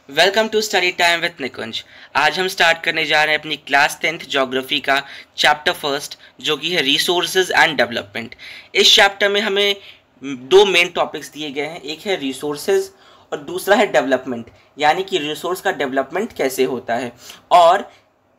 Welcome to study time with Nikunj. आज हम start करने जा रहे हैं अपनी क्लास 10th ज्योग्राफी का चैप्टर फर्स्ट, जो कि है रिसोर्सेज एंड डेवलपमेंट। इस चैप्टर में हमें दो मेन टॉपिक्स दिए गए हैं, एक है रिसोर्सेज और दूसरा है डेवलपमेंट, यानी कि रिसोर्स का डेवलपमेंट कैसे होता है और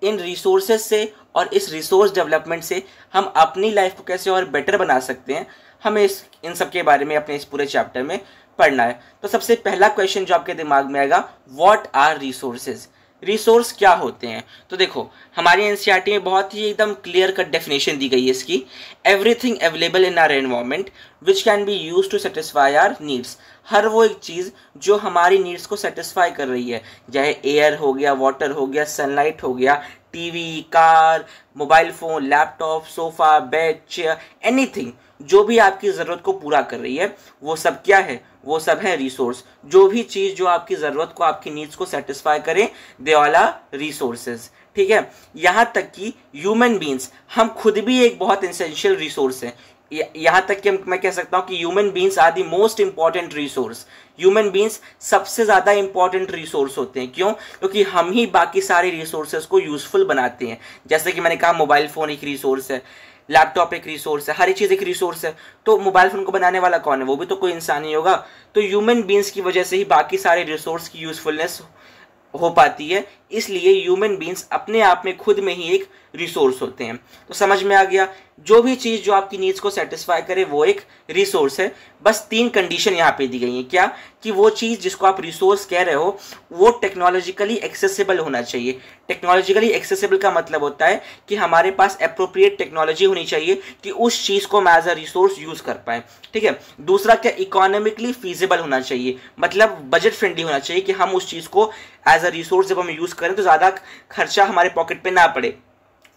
इन रिसोर्सेज से और इस रिसोर्स डेवलपमेंट से हम अपनी लाइफ को कैसे और बेटर बना सकते हैं। हमें इन सब के बारे में अपने इस पूरे चैप्टर में पढ़ना है। तो सबसे पहला क्वेश्चन जो आपके दिमाग में आएगा, व्हाट आर रिसोर्सेज, रिसोर्स क्या होते हैं। तो देखो, हमारी एनसीईआरटी में बहुत ही एकदम क्लियर कट डेफिनेशन दी गई है इसकी। Everything available in our environment which can be use to satisfy our needs. हर वो एक चीज़ जो हमारी नीड्स को सेटिस्फाई कर रही है, चाहे एयर हो गया, वाटर हो गया, सनलाइट हो गया, TV, car, mobile phone, laptop, sofa, bed, chair, anything जो भी आपकी ज़रूरत को पूरा कर रही है, वो सब क्या है, वो सब है रिसोर्स। जो भी चीज़ जो आपकी ज़रूरत को, आपकी नीड्स को सेटिस्फाई करें, दे ऑल आर रिसोर्सेज। ठीक है, यहाँ तक कि ह्यूमन बींग्स, हम खुद भी एक बहुत एसेंशियल रिसोर्स हैं। यहाँ तक कि मैं कह सकता हूँ कि human beings are the most important resource. Human beings सबसे ज़्यादा इंपॉर्टेंट रिसोर्स होते हैं। क्यों? क्योंकि हम ही बाकी सारे रिसोर्सेज को यूजफुल बनाते हैं। जैसे कि मैंने कहा, मोबाइल फ़ोन एक रिसोर्स है, लैपटॉप एक रिसोर्स है, हर एक चीज़ एक रिसोर्स है। तो मोबाइल फ़ोन को बनाने वाला कौन है? वो भी तो कोई इंसान ही होगा। तो ह्यूमन बींग्स की वजह से ही बाकी सारे रिसोर्स की यूजफुलनेस हो पाती है। इसलिए ह्यूमन बींग्स अपने आप में खुद में ही एक रिसोर्स होते हैं। तो समझ में आ गया, जो भी चीज़ जो आपकी नीड्स को सेटिस्फाई करे वो एक रिसोर्स है। बस तीन कंडीशन यहाँ पे दी गई हैं। क्या? कि वो चीज़ जिसको आप रिसोर्स कह रहे हो वो टेक्नोलॉजिकली एक्सेसिबल होना चाहिए। टेक्नोलॉजिकली एक्सेसिबल का मतलब होता है कि हमारे पास एप्रोप्रिएट टेक्नोलॉजी होनी चाहिए कि उस चीज़ को हम एज अ रिसोर्स यूज़ कर पाएँ। ठीक है। दूसरा क्या? इकोनॉमिकली फीजिबल होना चाहिए, मतलब बजट फ्रेंडली होना चाहिए कि हम उस चीज़ को एज अ रिसोर्स जब हम यूज़ करें तो ज़्यादा खर्चा हमारे पॉकेट पे ना पड़े,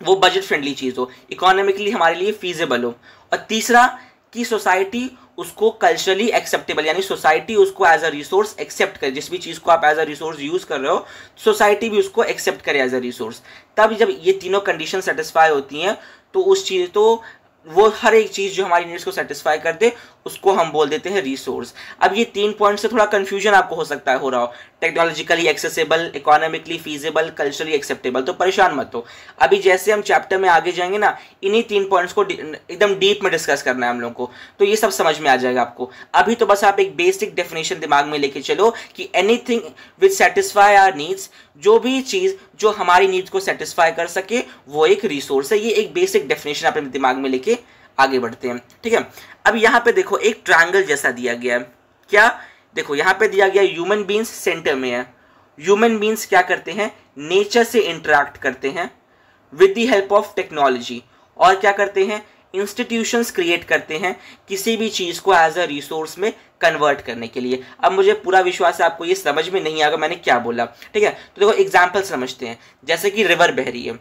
वो बजट फ्रेंडली चीज़ हो, इकोनॉमिकली हमारे लिए फीजिबल हो। और तीसरा कि सोसाइटी उसको कल्चरली एक्सेप्टेबल, यानी सोसाइटी उसको एज अ रिसोर्स एक्सेप्ट करे। जिस भी चीज़ को आप एज अ रिसोर्स यूज़ कर रहे हो, सोसाइटी भी उसको एक्सेप्ट करे एज अ रिसोर्स। तब जब ये तीनों कंडीशन सेटिस्फाई होती हैं तो उस चीज़ तो वो हर एक चीज़ जो हमारी नीड्स को सेटिस्फाई कर दे उसको हम बोल देते हैं रिसोर्स। अब ये 3 पॉइंट से थोड़ा कंफ्यूजन आपको हो सकता है, हो रहा हो, technologically accessible, economically feasible, culturally acceptable. तो परेशान मत हो, अभी जैसे हम चैप्टर में आगे जाएंगे ना, इन्हीं 3 पॉइंट्स को एकदम डीप में डिस्कस करना है हम लोग को, तो ये सब समझ में आ जाएगा आपको। अभी तो बस आप एक बेसिक डेफिनेशन दिमाग में लेके चलो कि anything which satisfy our needs, जो भी चीज़ जो हमारी नीड्स को सेटिस्फाई कर सके वो एक रिसोर्स है। ये एक बेसिक डेफिनेशन अपने दिमाग में लेके आगे बढ़ते हैं। ठीक है। अब यहाँ पे देखो, एक ट्रायंगल जैसा दिया गया है। क्या? देखो यहाँ पे दिया गया ह्यूमन बींग्स सेंटर में है। ह्यूमन बींग्स क्या करते हैं? नेचर से इंटरेक्ट करते हैं with the help of technology, और क्या करते हैं? इंस्टीट्यूशंस क्रिएट करते हैं किसी भी चीज़ को एज अ रिसोर्स में कन्वर्ट करने के लिए। अब मुझे पूरा विश्वास है आपको ये समझ में नहीं आएगा मैंने क्या बोला। ठीक है। तो देखो एग्जाम्पल समझते हैं। जैसे कि रिवर बह रही है,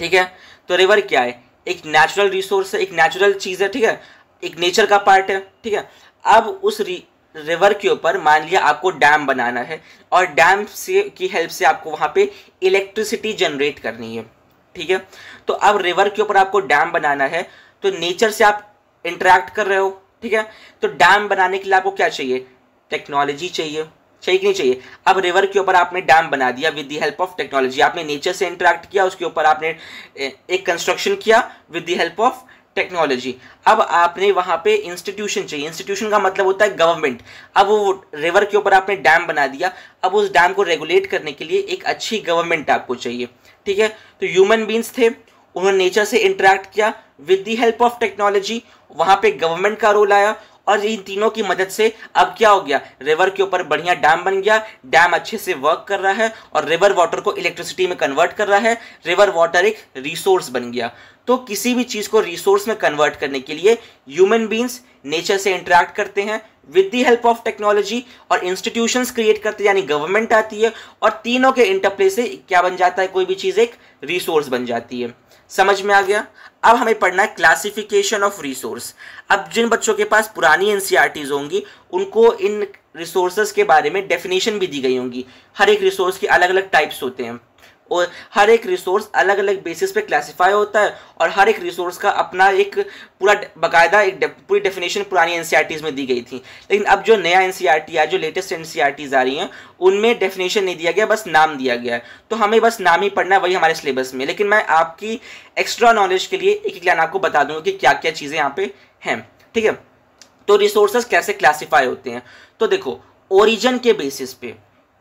ठीक है, तो रिवर क्या है? एक नेचुरल रिसोर्स है, एक नेचुरल चीज़ है। ठीक है, एक नेचर का पार्ट है। ठीक है। अब उस रिवर के ऊपर मान लिया आपको डैम बनाना है, और डैम से की हेल्प से आपको वहाँ पे इलेक्ट्रिसिटी जनरेट करनी है। ठीक है। तो अब रिवर के ऊपर आपको डैम बनाना है, तो नेचर से आप इंटरेक्ट कर रहे हो। ठीक है। तो डैम बनाने के लिए आपको क्या चाहिए? टेक्नोलॉजी चाहिए, चाहिए कि नहीं चाहिए? अब रिवर के ऊपर आपने डैम बना दिया with the help of technology, आपने नेचर से इंटरेक्ट किया, उसके ऊपर आपने एक कंस्ट्रक्शन किया with the help of technology. अब आपने वहां पे इंस्टीट्यूशन चाहिए। इंस्टीट्यूशन का मतलब होता है गवर्नमेंट। अब वो रिवर के ऊपर आपने डैम बना दिया, अब उस डैम को रेगुलेट करने के लिए एक अच्छी गवर्नमेंट आपको चाहिए। ठीक है। तो ह्यूमन बींग्स थे, उन्होंने नेचर से इंटरेक्ट किया with the help of technology, वहां पे गवर्नमेंट का रोल आया, और इन तीनों की मदद से अब क्या हो गया? रिवर के ऊपर बढ़िया डैम बन गया, डैम अच्छे से वर्क कर रहा है और रिवर वाटर को इलेक्ट्रिसिटी में कन्वर्ट कर रहा है। रिवर वाटर एक रिसोर्स बन गया। तो किसी भी चीज को रिसोर्स में कन्वर्ट करने के लिए ह्यूमन बींग्स नेचर से इंटरेक्ट करते हैं with the help of technology, और इंस्टीट्यूशंस क्रिएट करते हैं, यानी गवर्नमेंट आती है, और तीनों के इंटरप्ले से क्या बन जाता है? कोई भी चीज एक रिसोर्स बन जाती है। समझ में आ गया? अब हमें पढ़ना है क्लासिफिकेशन ऑफ रिसोर्स। अब जिन बच्चों के पास पुरानी एनसीईआरटीज होंगी उनको इन रिसोर्सेज के बारे में डेफिनेशन भी दी गई होंगी। हर एक रिसोर्स के अलग अलग टाइप्स होते हैं, और हर एक रिसोर्स अलग अलग बेसिस पे क्लासिफाई होता है और हर एक रिसोर्स का अपना एक पूरा बाकायदा एक पूरी डेफिनेशन पुरानी एनसीईआरटीज़ में दी गई थी। लेकिन अब जो नया एनसीईआरटी है, जो लेटेस्ट एनसीईआरटीज़ आ रही हैं, उनमें डेफिनेशन नहीं दिया गया, बस नाम दिया गया है। तो हमें बस नाम ही पढ़ना है, वही हमारे सिलेबस में। लेकिन मैं आपकी एक्स्ट्रा नॉलेज के लिए एक एक लाइन आपको बता दूंगा कि क्या क्या चीज़ें यहाँ पे हैं, ठीक है। तो रिसोर्सेज कैसे क्लासिफाई होते हैं, तो देखो ओरिजिन के बेसिस पे,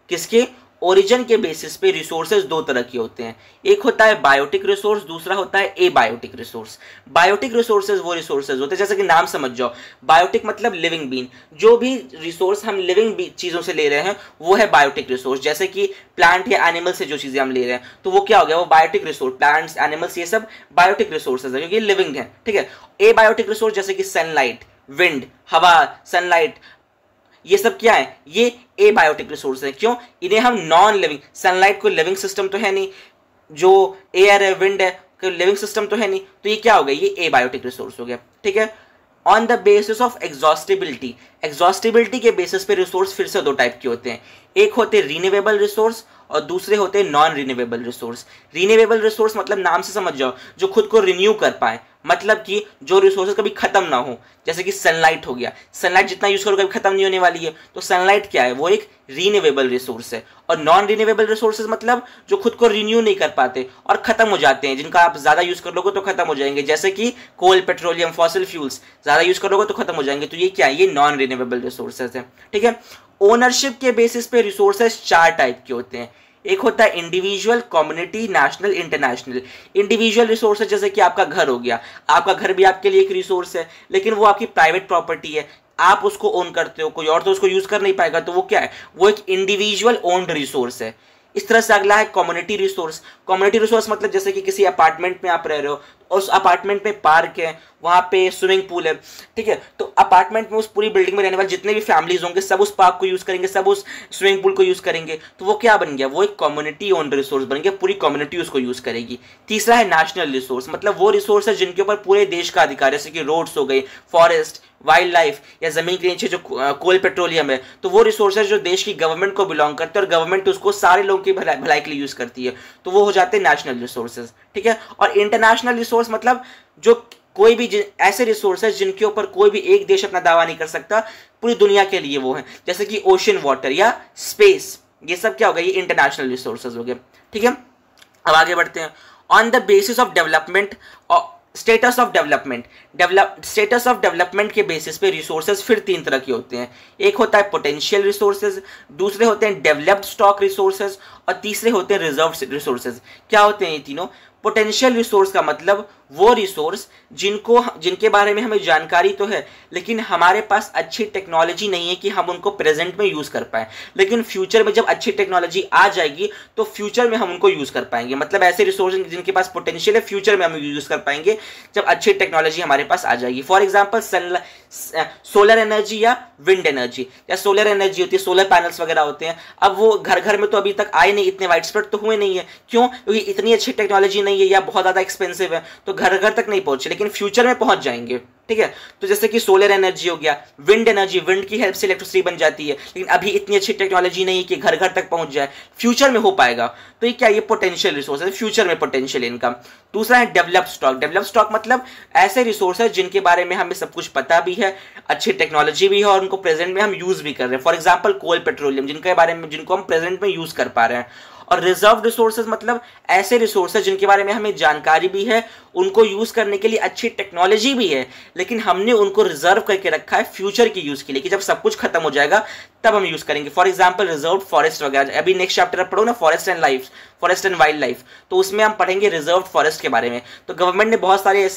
किसके ओरिजिन के बेसिस पे रिसोर्सेज दो तरह के होते हैं। एक होता है बायोटिक रिसोर्स, दूसरा होता है एबायोटिक रिसोर्स। बायोटिक रिसोर्सेज वो रिसोर्सेज होते हैं, जैसे कि नाम समझ जाओ, बायोटिक मतलब लिविंग बीन। जो भी रिसोर्स हम लिविंग चीज़ों से ले रहे हैं वो है बायोटिक रिसोर्स। जैसे कि प्लांट या एनिमल से जो चीज़ें हम ले रहे हैं तो वो क्या हो गया, वो बायोटिक रिसोर्स। प्लांट्स, एनिमल्स, ये सब बायोटिक रिसोर्सेज है क्योंकि लिविंग है, ठीक है। एबायोटिक रिसोर्स जैसे कि सनलाइट, विंड, हवा, सनलाइट, ये सब क्या है, ये एबायोटिक रिसोर्स है। क्यों, इन्हें हम नॉन लिविंग, सनलाइट को लिविंग सिस्टम तो है नहीं, जो एयर है, विंड है, कोई लिविंग सिस्टम तो है नहीं, तो ये क्या हो गया, ये एबायोटिक रिसोर्स हो गया, ठीक है। On the basis of exhaustibility, exhaustibility के बेसिस पे रिसोर्स फिर से दो टाइप के होते हैं। एक होते हैं रिन्यूएबल रिसोर्स और दूसरे होते हैं non renewable resource. Renewable resource मतलब नाम से समझ जाओ, जो खुद को रिन्यू कर पाए, मतलब कि जो रिसोर्सेज कभी खत्म ना हो। जैसे कि सनलाइट हो गया, सनलाइट जितना यूज करो कभी खत्म नहीं होने वाली है, तो सनलाइट क्या है, वो एक रिन्यूएबल रिसोर्स है। और नॉन रिन्यूएबल रिसोर्सेज मतलब जो खुद को रिन्यू नहीं कर पाते और खत्म हो जाते हैं, जिनका आप ज्यादा यूज कर लोगे तो खत्म हो जाएंगे। जैसे कि कोल, पेट्रोलियम, फॉसिल फ्यूल्स, ज्यादा यूज करोगे तो खत्म हो जाएंगे। तो ये क्या है, ये नॉन रिन्यूएबल रिसोर्सेज है, ठीक है। ओनरशिप के बेसिस पे रिसोर्सेज चार टाइप के होते हैं। एक होता है individual, community, national, international. Individual resource है, जैसे कि आपका घर हो गया, आपका घर भी आपके लिए एक रिसोर्स है, लेकिन वो आपकी प्राइवेट प्रॉपर्टी है, आप उसको ओन करते हो, कोई और तो उसको यूज कर नहीं पाएगा, तो वो क्या है, वो एक इंडिविजुअल ओन्ड रिसोर्स है। इस तरह से अगला है कम्युनिटी रिसोर्स। कम्युनिटी रिसोर्स मतलब जैसे कि किसी अपार्टमेंट में आप रह रहे हो, उस अपार्टमेंट में पार्क है, वहाँ पे स्विमिंग पूल है, ठीक है। तो अपार्टमेंट में उस पूरी बिल्डिंग में रहने वाले जितने भी फैमिलीज होंगे सब उस पार्क को यूज करेंगे, सब उस स्विमिंग पूल को यूज करेंगे, तो वो क्या बन गया, वो एक कम्युनिटी ओन्ड रिसोर्स बन गया, पूरी कम्युनिटी उसको यूज करेगी। तीसरा है नेशनल रिसोर्स, मतलब वो रिसोर्स है जिनके ऊपर पूरे देश का अधिकार है, जैसे कि रोड्स हो गई, फॉरेस्ट, वाइल्ड लाइफ या जमीन के नीचे जो कोल, पेट्रोलियम है, तो वो रिसोर्सेज जो देश की गवर्नमेंट को बिलोंग करते हैं और गवर्नमेंट उसको सारे लोगों की भलाई के लिए यूज करती है, तो वो हो जाते हैं नेशनल रिसोर्सेज, ठीक है। और इंटरनेशनल रिसोर्स मतलब जो कोई भी ऐसे रिसोर्सेज जिनके ऊपर कोई भी एक देश अपना दावा नहीं कर सकता, पूरी दुनिया के लिए वो है, जैसे कि ओशन वाटर या स्पेस, ये सब क्या हो गया, ये इंटरनेशनल रिसोर्सेज हो गए, ठीक है। अब आगे बढ़ते हैं। On the basis of development, status of development, status of development के बेसिस पे रिसोर्सेज फिर तीन तरह के होते हैं। एक होता है पोटेंशियल रिसोर्सेज, दूसरे होते हैं डेवलप्ड स्टॉक रिसोर्सेज और तीसरे होते हैं रिजर्व रिसोर्सेज। क्या होते हैं ये तीनों? पोटेंशियल रिसोर्स का मतलब वो रिसोर्स जिनके बारे में हमें जानकारी तो है, लेकिन हमारे पास अच्छी टेक्नोलॉजी नहीं है कि हम उनको प्रेजेंट में यूज कर पाए, लेकिन फ्यूचर में जब अच्छी टेक्नोलॉजी आ जाएगी तो फ्यूचर में हम उनको यूज कर पाएंगे। मतलब ऐसे रिसोर्स जिनके पास पोटेंशियल है, फ्यूचर में हम यूज कर पाएंगे जब अच्छी टेक्नोलॉजी हमारे पास आ जाएगी। फॉर एग्जाम्पल सोलर एनर्जी या विंड एनर्जी, या सोलर एनर्जी होती है, सोलर पैनल्स वगैरह होते हैं। अब वो घर घर में तो अभी तक आए नहीं, इतने वाइड स्प्रेड तो हुए नहीं है। क्यों? क्योंकि इतनी अच्छी टेक्नोलॉजी नहीं है या बहुत ज्यादा एक्सपेंसिव है, तो घर घर तक नहीं पहुंचे, लेकिन फ्यूचर में पहुंच जाएंगे, ठीक है। तो जैसे कि सोलर एनर्जी हो गया, विंड एनर्जी, विंड की हेल्प से इलेक्ट्रिसिटी बन जाती है, लेकिन अभी इतनी अच्छी टेक्नोलॉजी नहीं है कि घर घर तक पहुंच जाए, फ्यूचर में हो पाएगा। तो ये क्या, ये पोटेंशियल रिसोर्स है, फ्यूचर में पोटेंशियल इनकम। दूसरा है डेवलप्ड स्टॉक। डेवलप्ड स्टॉक मतलब ऐसे रिसोर्स है जिनके बारे में हमें सब कुछ पता भी है, अच्छी टेक्नोलॉजी भी है और उनको प्रेजेंट में हम यूज भी कर रहे हैं। फॉर एग्जाम्पल कोल, पेट्रोलियम, जिनके बारे में जिनको हम प्रेजेंट में यूज कर पा रहे हैं। और रिजर्व रिसोर्सेज मतलब ऐसे रिसोर्सेज जिनके बारे में हमें जानकारी भी है, उनको यूज करने के लिए अच्छी टेक्नोलॉजी भी है, लेकिन हमने उनको रिजर्व करके रखा है फ्यूचर के यूज के लिए, कि जब सब कुछ खत्म हो जाएगा तब हम यूज करेंगे। फॉर एग्जाम्पल रिजर्व फॉरेस्ट वगैरह, अभी नेक्स्ट चैप्टर आप पढ़ो ना, फॉरेस्ट एंड वाइल्ड लाइफ, तो उसमें हम पढ़ेंगे रिजर्व फॉरेस्ट के बारे में। तो गवर्नमेंट ने बहुत सारे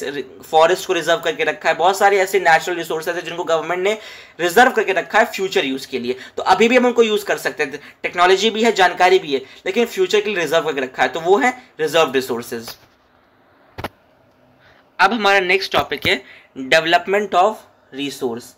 फॉरेस्ट को रिजर्व करके रखा है, बहुत सारे ऐसे नेचुरल रिसोर्सेज है जिनको गवर्नमेंट ने रिजर्व करके रखा है फ्यूचर यूज के लिए। तो अभी भी हम उनको यूज कर सकते हैं, टेक्नोलॉजी भी है, जानकारी भी है, लेकिन फ्यूचर के लिए रिजर्व करके रखा है, तो वो है रिजर्व रिसोर्सेज। अब हमारा नेक्स्ट टॉपिक है development of resource.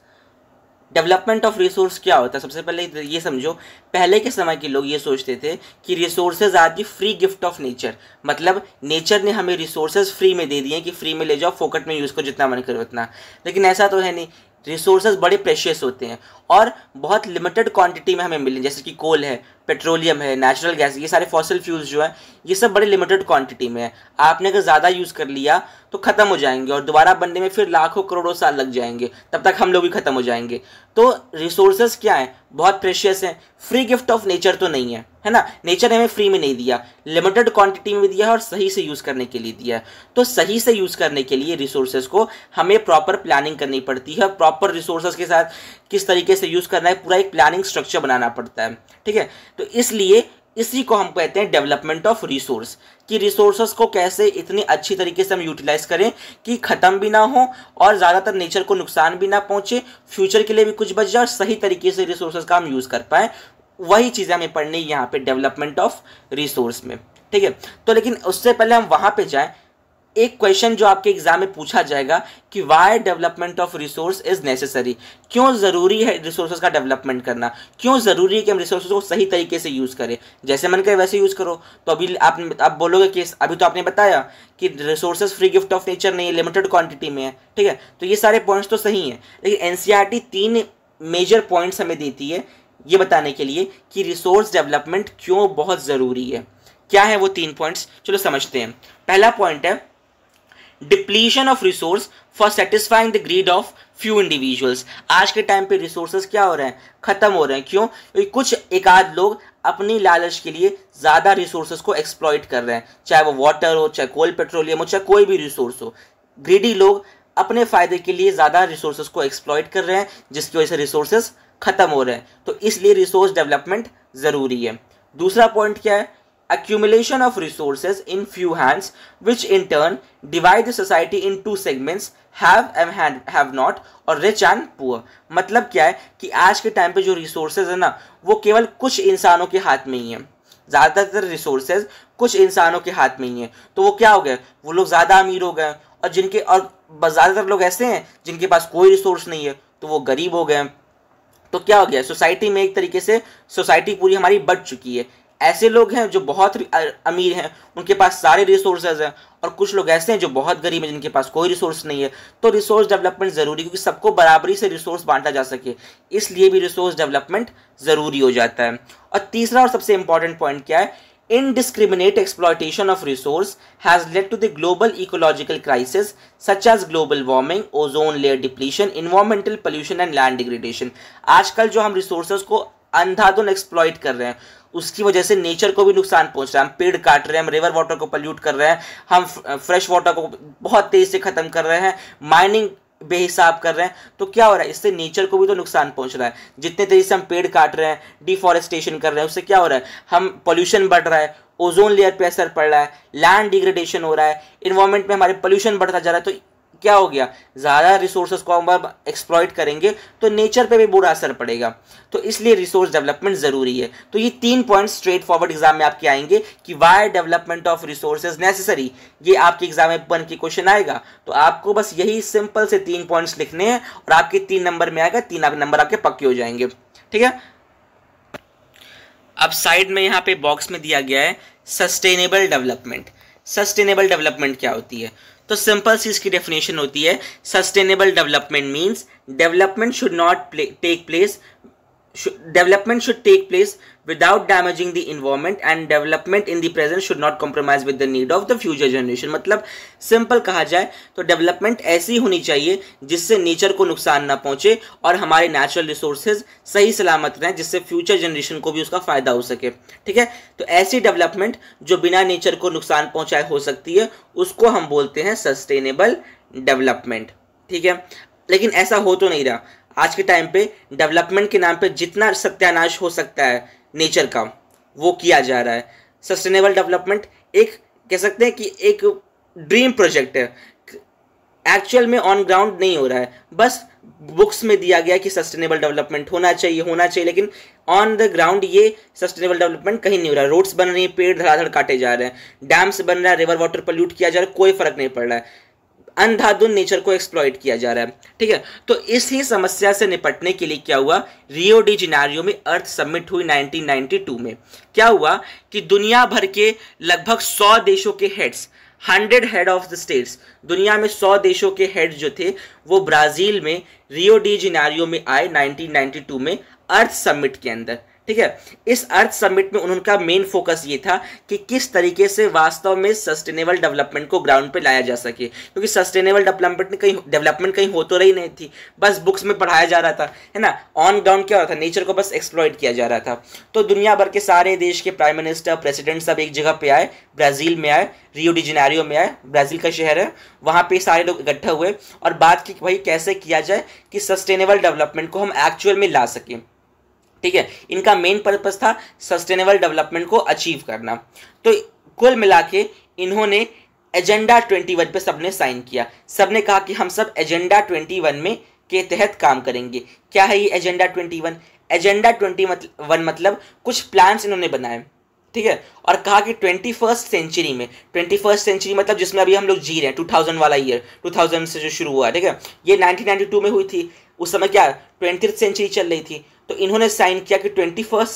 Development of resource क्या होता है? सबसे पहले ये समझो, पहले के समय के लोग ये सोचते थे कि resources are the free gift of nature, मतलब नेचर ने हमें रिसोर्सेज फ्री में दे दिए कि फ्री में ले जाओ, फोकट में यूज करो, जितना मन करो उतना। लेकिन ऐसा तो है नहीं, रिसोर्सेज बड़े प्रेशियस होते हैं और बहुत लिमिटेड क्वांटिटी में हमें मिले, जैसे कि कोल है, पेट्रोलियम है, नेचुरल गैस, ये सारे फॉसिल फ्यूल्स जो है ये सब बड़े लिमिटेड क्वांटिटी में है। आपने अगर ज़्यादा यूज़ कर लिया तो ख़त्म हो जाएंगे और दोबारा बनने में फिर लाखों करोड़ों साल लग जाएंगे, तब तक हम लोग भी ख़त्म हो जाएंगे। तो रिसोर्सेज क्या है, बहुत प्रेशियस हैं, फ्री गिफ्ट ऑफ नेचर तो नहीं है ना, नेचर ने हमें फ्री में नहीं दिया, लिमिटेड क्वांटिटी में दिया है और सही से यूज़ करने के लिए दिया है। तो सही से यूज़ करने के लिए रिसोर्सेज को हमें प्रॉपर प्लानिंग करनी पड़ती है, प्रॉपर रिसोर्सेज के साथ किस तरीके से यूज़ करना है, पूरा एक प्लानिंग स्ट्रक्चर बनाना पड़ता है, ठीक है। तो इसलिए इसी को हम कहते हैं डेवलपमेंट ऑफ रिसोर्स, कि रिसोर्सेज को कैसे इतनी अच्छी तरीके से हम यूटिलाइज करें कि ख़त्म भी ना हो और ज़्यादातर नेचर को नुकसान भी ना पहुंचे, फ्यूचर के लिए भी कुछ बच जाए और सही तरीके से रिसोर्सेज का हम यूज़ कर पाएँ। वही चीज़ें हमें पढ़नी यहाँ पे डेवलपमेंट ऑफ रिसोर्स में, ठीक है। तो लेकिन उससे पहले हम वहाँ पे जाएँ, एक क्वेश्चन जो आपके एग्जाम में पूछा जाएगा कि why development of resource is necessary, क्यों ज़रूरी है रिसोर्सेज का डेवलपमेंट करना, क्यों ज़रूरी है कि हम रिसोर्सेज को सही तरीके से यूज़ करें, जैसे मन करे वैसे यूज़ करो। तो अभी आप बोलोगे कि अभी तो आपने बताया कि resources free gift of nature नहीं है, लिमिटेड क्वांटिटी में है, ठीक है। तो ये सारे पॉइंट्स तो सही हैं, लेकिन एनसीईआरटी 3 मेजर पॉइंट्स हमें देती है ये बताने के लिए कि रिसोर्स डेवलपमेंट क्यों बहुत ज़रूरी है। क्या है वो 3 पॉइंट्स, चलो समझते हैं। पहला पॉइंट है depletion of resource for satisfying the greed of few individuals. आज के टाइम पे रिसोर्सेज क्या हो रहे हैं, खत्म हो रहे हैं। क्यों? क्योंकि कुछ एक आध लोग अपनी लालच के लिए ज़्यादा रिसोर्सेज को एक्सप्लॉइट कर रहे हैं, चाहे वो वाटर हो, चाहे कोल पेट्रोलियम हो, चाहे कोई भी रिसोर्स हो। ग्रीडी लोग अपने फ़ायदे के लिए ज़्यादा रिसोर्सेज को एक्सप्लॉइट कर रहे हैं, जिसकी वजह से रिसोर्सेज खत्म हो रहे हैं। तो इसलिए रिसोर्स डेवलपमेंट ज़रूरी है। दूसरा पॉइंट क्या है, accumulation of resources in few hands which in turn divide the society in two segments, have and have not और rich and poor। मतलब क्या है कि आज के टाइम पे जो रिसोर्सेज है ना वो केवल कुछ इंसानों के हाथ में ही है, ज़्यादातर रिसोर्सेज कुछ इंसानों के हाथ में ही है। तो वो क्या हो गया, वो लोग ज़्यादा अमीर हो गए और ज़्यादातर लोग ऐसे हैं जिनके पास कोई रिसोर्स नहीं है, तो वो गरीब हो गए। तो क्या हो गया, सोसाइटी में एक तरीके से सोसाइटी पूरी हमारी बढ़ चुकी है। ऐसे लोग हैं जो बहुत अमीर हैं, उनके पास सारे रिसोर्सेज हैं, और कुछ लोग ऐसे हैं जो बहुत गरीब हैं जिनके पास कोई रिसोर्स नहीं है। तो रिसोर्स डेवलपमेंट ज़रूरी, क्योंकि सबको बराबरी से रिसोर्स बांटा जा सके, इसलिए भी रिसोर्स डेवलपमेंट ज़रूरी हो जाता है। और तीसरा और सबसे इंपॉर्टेंट पॉइंट क्या है, indiscriminate exploitation of resource has led to the global ecological crisis such as global warming, ozone layer depletion, environmental pollution and land degradation। आजकल जो हम रिसोर्सेज को अंधाधुन एक्सप्लॉइट कर रहे हैं उसकी वजह से नेचर को भी नुकसान पहुंच रहा है। हम पेड़ काट रहे हैं, हम रिवर वाटर को पल्यूट कर रहे हैं, हम फ्रेश वाटर को बहुत तेज से ख़त्म कर रहे हैं, माइनिंग बेहिसाब कर रहे हैं। तो क्या हो रहा है, इससे नेचर को भी तो नुकसान पहुंच रहा है। जितने तेजी से हम पेड़ काट रहे हैं, डिफॉरेस्टेशन कर रहे हैं, उससे क्या हो रहा है, हम पोल्यूशन बढ़ रहा है, ओजोन लेयर पे असर पड़ रहा है, लैंड डिग्रेडेशन हो रहा है, इन्वायरमेंट में हमारे पोल्यूशन बढ़ता जा रहा है। तो क्या हो गया, ज़्यादा रिसोर्सेज को हम एक्सप्लॉइट करेंगे तो नेचर पे भी बुरा असर पड़ेगा। तो इसलिए रिसोर्स डेवलपमेंट ज़रूरी है। तो ये 3 पॉइंट स्ट्रेट फॉरवर्ड एग्जाम में आपके आएंगे कि why development of resources necessary, ये आपके एग्जाम में बन के क्वेश्चन आएगा। तो आपको बस यही सिंपल से 3 पॉइंट्स लिखने हैं और आपके 3 नंबर में आएगा, 3 नंबर आपके पक्के हो जाएंगे, ठीक है। अब साइड में यहाँ पे बॉक्स में दिया गया है सस्टेनेबल डेवलपमेंट। सस्टेनेबल डेवलपमेंट क्या होती है, तो सिंपल सी इसकी डेफिनेशन होती है, sustainable development means development should not take place without damaging the environment and development in the present should not compromise with the need of the future generation। मतलब simple कहा जाए तो डेवलपमेंट ऐसी होनी चाहिए जिससे नेचर को नुकसान ना पहुंचे और हमारे नेचुरल रिसोर्सेज सही सलामत रहें, जिससे फ्यूचर जनरेशन को भी उसका फ़ायदा हो सके, ठीक है। तो ऐसी डेवलपमेंट जो बिना नेचर को नुकसान पहुंचाए हो सकती है उसको हम बोलते हैं सस्टेनेबल डेवलपमेंट, ठीक है। लेकिन ऐसा हो तो नहीं रहा। आज के टाइम पे डेवलपमेंट के नाम पे जितना सत्यानाश हो सकता है नेचर का वो किया जा रहा है। सस्टेनेबल डेवलपमेंट एक कह सकते हैं कि एक ड्रीम प्रोजेक्ट है, एक्चुअल में ऑन ग्राउंड नहीं हो रहा है। बस बुक्स में दिया गया कि सस्टेनेबल डेवलपमेंट होना चाहिए, लेकिन ऑन द ग्राउंड ये सस्टेनेबल डेवलपमेंट कहीं नहीं हो रहा है। रोड्स बन रही हैं, पेड़ धड़ाधड़ काटे जा रहे हैं, डैम्स बन रहा है, रिवर वाटर पोल्यूट किया जा रहा है, कोई फर्क नहीं पड़ रहा है, अंधाधुन नेचर को एक्सप्लॉइट किया जा रहा है, ठीक है। तो इसी समस्या से निपटने के लिए क्या हुआ, रियो डी जेनेरियो में अर्थ समिट हुई 1992 में। क्या हुआ कि दुनिया भर के लगभग 100 देशों के heads 100 head of the states, दुनिया में 100 देशों के हेड जो थे वो ब्राजील में रियो डी जेनेरियो में आए 1992 में अर्थ समिट के अंदर। ठीक है, इस अर्थ समिट में उनका मेन फोकस ये था कि किस तरीके से वास्तव में सस्टेनेबल डेवलपमेंट को ग्राउंड पे लाया जा सके, क्योंकि सस्टेनेबल डेवलपमेंट कहीं हो तो रही नहीं थी, बस बुक्स में पढ़ाया जा रहा था, है ना। ऑन ग्राउंड क्या हो रहा था, नेचर को बस एक्सप्लॉइट किया जा रहा था। तो दुनिया भर के सारे देश के प्राइम मिनिस्टर, प्रेसिडेंट सब एक जगह पे आए, ब्राजील में आए, रियो डी जेनेरियो में आए, ब्राजील का शहर है, वहाँ पे सारे लोग इकट्ठा हुए और बात की भाई कैसे किया जाए कि सस्टेनेबल डेवलपमेंट को हम एक्चुअल में ला सकें। ठीक है, इनका मेन पर्पस था सस्टेनेबल डेवलपमेंट को अचीव करना। तो कुल मिला के इन्होंने एजेंडा 21 पे सबने साइन किया। सबने कहा कि हम सब एजेंडा 21 में के तहत काम करेंगे। क्या है ये एजेंडा 21? एजेंडा 21 मतलब कुछ प्लान्स इन्होंने बनाए, ठीक है, और कहा कि 21st सेंचुरी में, 21st सेंचुरी मतलब जिसमें अभी हम लोग जी रहे हैं, 2000 वाला ईयर, 2000 से जो शुरू हुआ, ठीक है, ये 1992 में हुई थी। उस समय क्या 20th सेंचुरी चल रही थी। तो इन्होंने साइन किया कि 21st